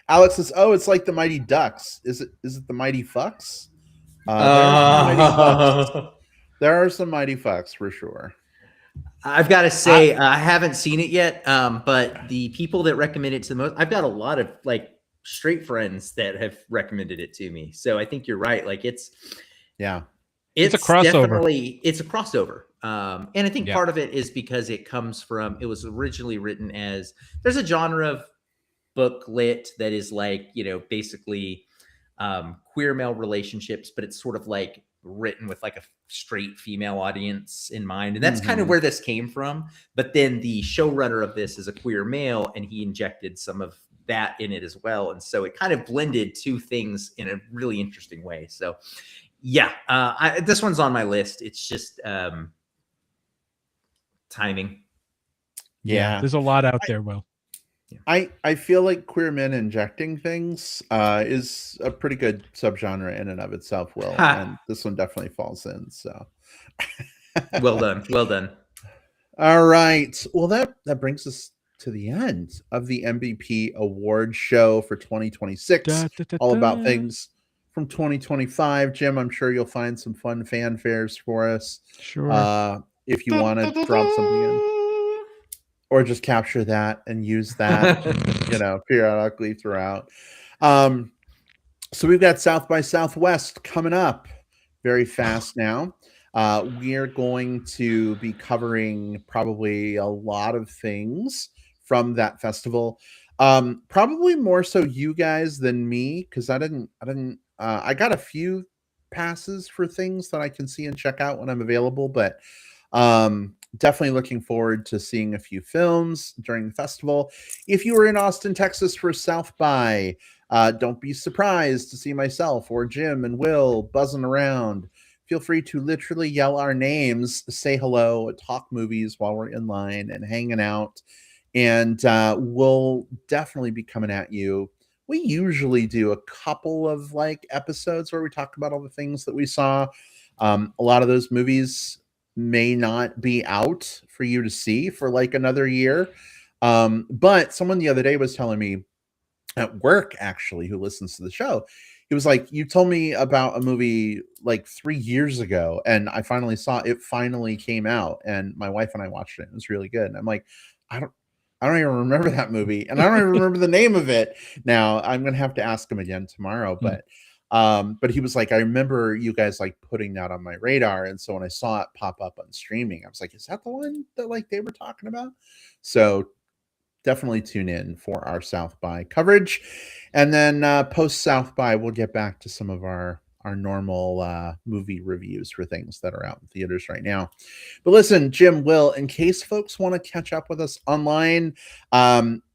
Alex says, "Oh, it's like the Mighty Ducks. Is it the Mighty Fucks?" There are some Mighty Fucks for sure. I've got to say, I haven't seen it yet, but the people that recommend it to the most, I've got a lot of like straight friends that have recommended it to me. So I think you're right. Like it's a crossover. It's a crossover. And I think part of it is because it was originally written as, there's a genre of book lit that is like, basically queer male relationships, but it's sort of like written with like a straight female audience in mind. And that's kind of where this came from. But then the showrunner of this is a queer male, and he injected some of that in it as well. And so it kind of blended two things in a really interesting way. So yeah, this one's on my list. It's just timing. Yeah, there's a lot out there, Will. I feel like queer men injecting things is a pretty good subgenre in and of itself, Will. And this one definitely falls in. So Well done. Well done. All right. Well, that brings us to the end of the MBP Awards show for 2026. Da, da, da, All about da. things from 2025. Jim, I'm sure you'll find some fun fanfares for us. Sure. If you want to drop something in, or just capture that and use that, periodically throughout. So we've got South by Southwest coming up very fast now. We're going to be covering probably a lot of things from that festival. Probably more so you guys than me, because I got a few passes for things that I can see and check out when I'm available, but definitely looking forward to seeing a few films during the festival. If you were in Austin, Texas for South by, don't be surprised to see myself or Jim and Will buzzing around. Feel free to literally yell our names, say hello, talk movies while we're in line and hanging out. And we'll definitely be coming at you. We usually do a couple of episodes where we talk about all the things that we saw. A lot of those movies may not be out for you to see for another year. But someone the other day was telling me at work, actually, who listens to the show, he was like, you told me about a movie 3 years ago, and I finally saw it. Finally came out, and my wife and I watched it. It was really good. And I'm like, I don't even remember that movie, and I don't even remember the name of it. Now I'm gonna have to ask him again tomorrow. But he was like, I remember you guys putting that on my radar, and so when I saw it pop up on streaming, I was like, is that the one that they were talking about? So definitely tune in for our South by coverage. And then post South by, we'll get back to some of our normal movie reviews for things that are out in theaters right now. But listen, Jim, Will, in case folks want to catch up with us online,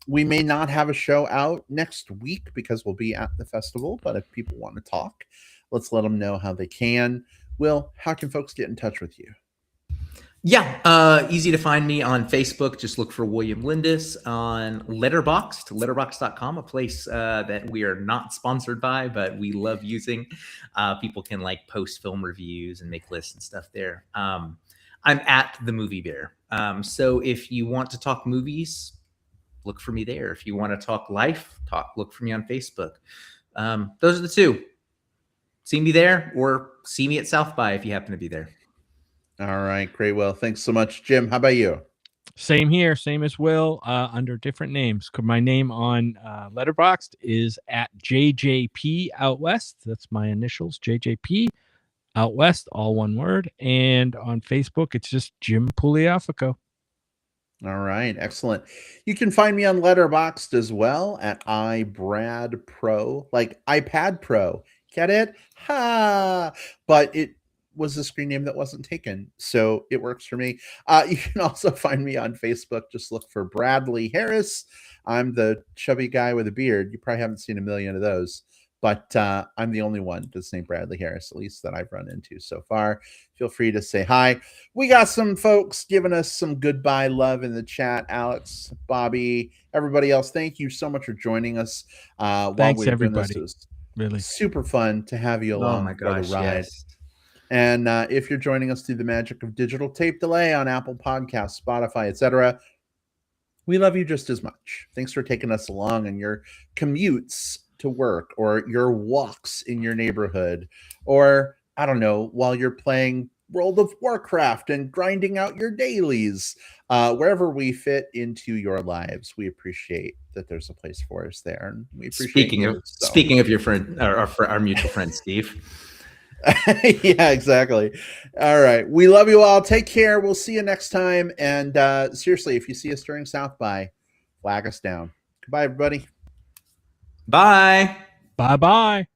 we may not have a show out next week because we'll be at the festival. But if people want to talk, let's let them know how they can. Will, how can folks get in touch with you? Yeah, easy to find me on Facebook. Just look for William Lindis. On letterboxd.com, a place that we are not sponsored by, but we love using. People can post film reviews and make lists and stuff there. I'm at the Movie Bear. So if you want to talk movies, look for me there. If you want to talk life, look for me on Facebook. Those are the two. See me there, or see me at South by if you happen to be there. All right, great. Well, thanks so much, Jim. How about you? Same here, same as Will, under different names. My name on Letterboxd is at JJP Out West. That's my initials, JJP Out West, all one word. And on Facebook, it's just Jim Pugliafico. All right, excellent. You can find me on Letterboxd as well at iBradPro, like iPad Pro. Get it? Ha! But it was a screen name that wasn't taken, so it works for me. You can also find me on Facebook. Just look for Bradley Harris. I'm the chubby guy with a beard. You probably haven't seen a million of those, but I'm the only one that's named Bradley Harris, at least that I've run into so far. Feel free to say hi. We got some folks giving us some goodbye love in the chat. Alex, Bobby, everybody else, thank you so much for joining us. Thanks, everybody. It was really super fun to have you along for the ride. Yes. And if you're joining us through the magic of digital tape delay on Apple Podcasts, Spotify, etc., we love you just as much. Thanks for taking us along in your commutes to work, or your walks in your neighborhood, or I don't know, while you're playing World of Warcraft and grinding out your dailies, wherever we fit into your lives. We appreciate that there's a place for us there, and we appreciate speaking of your friend, our mutual friend Steve. Yeah, exactly. All right, we love you all. Take care. We'll see you next time. And seriously, if you see us during South by, flag us down. Goodbye, everybody. Bye. Bye-bye.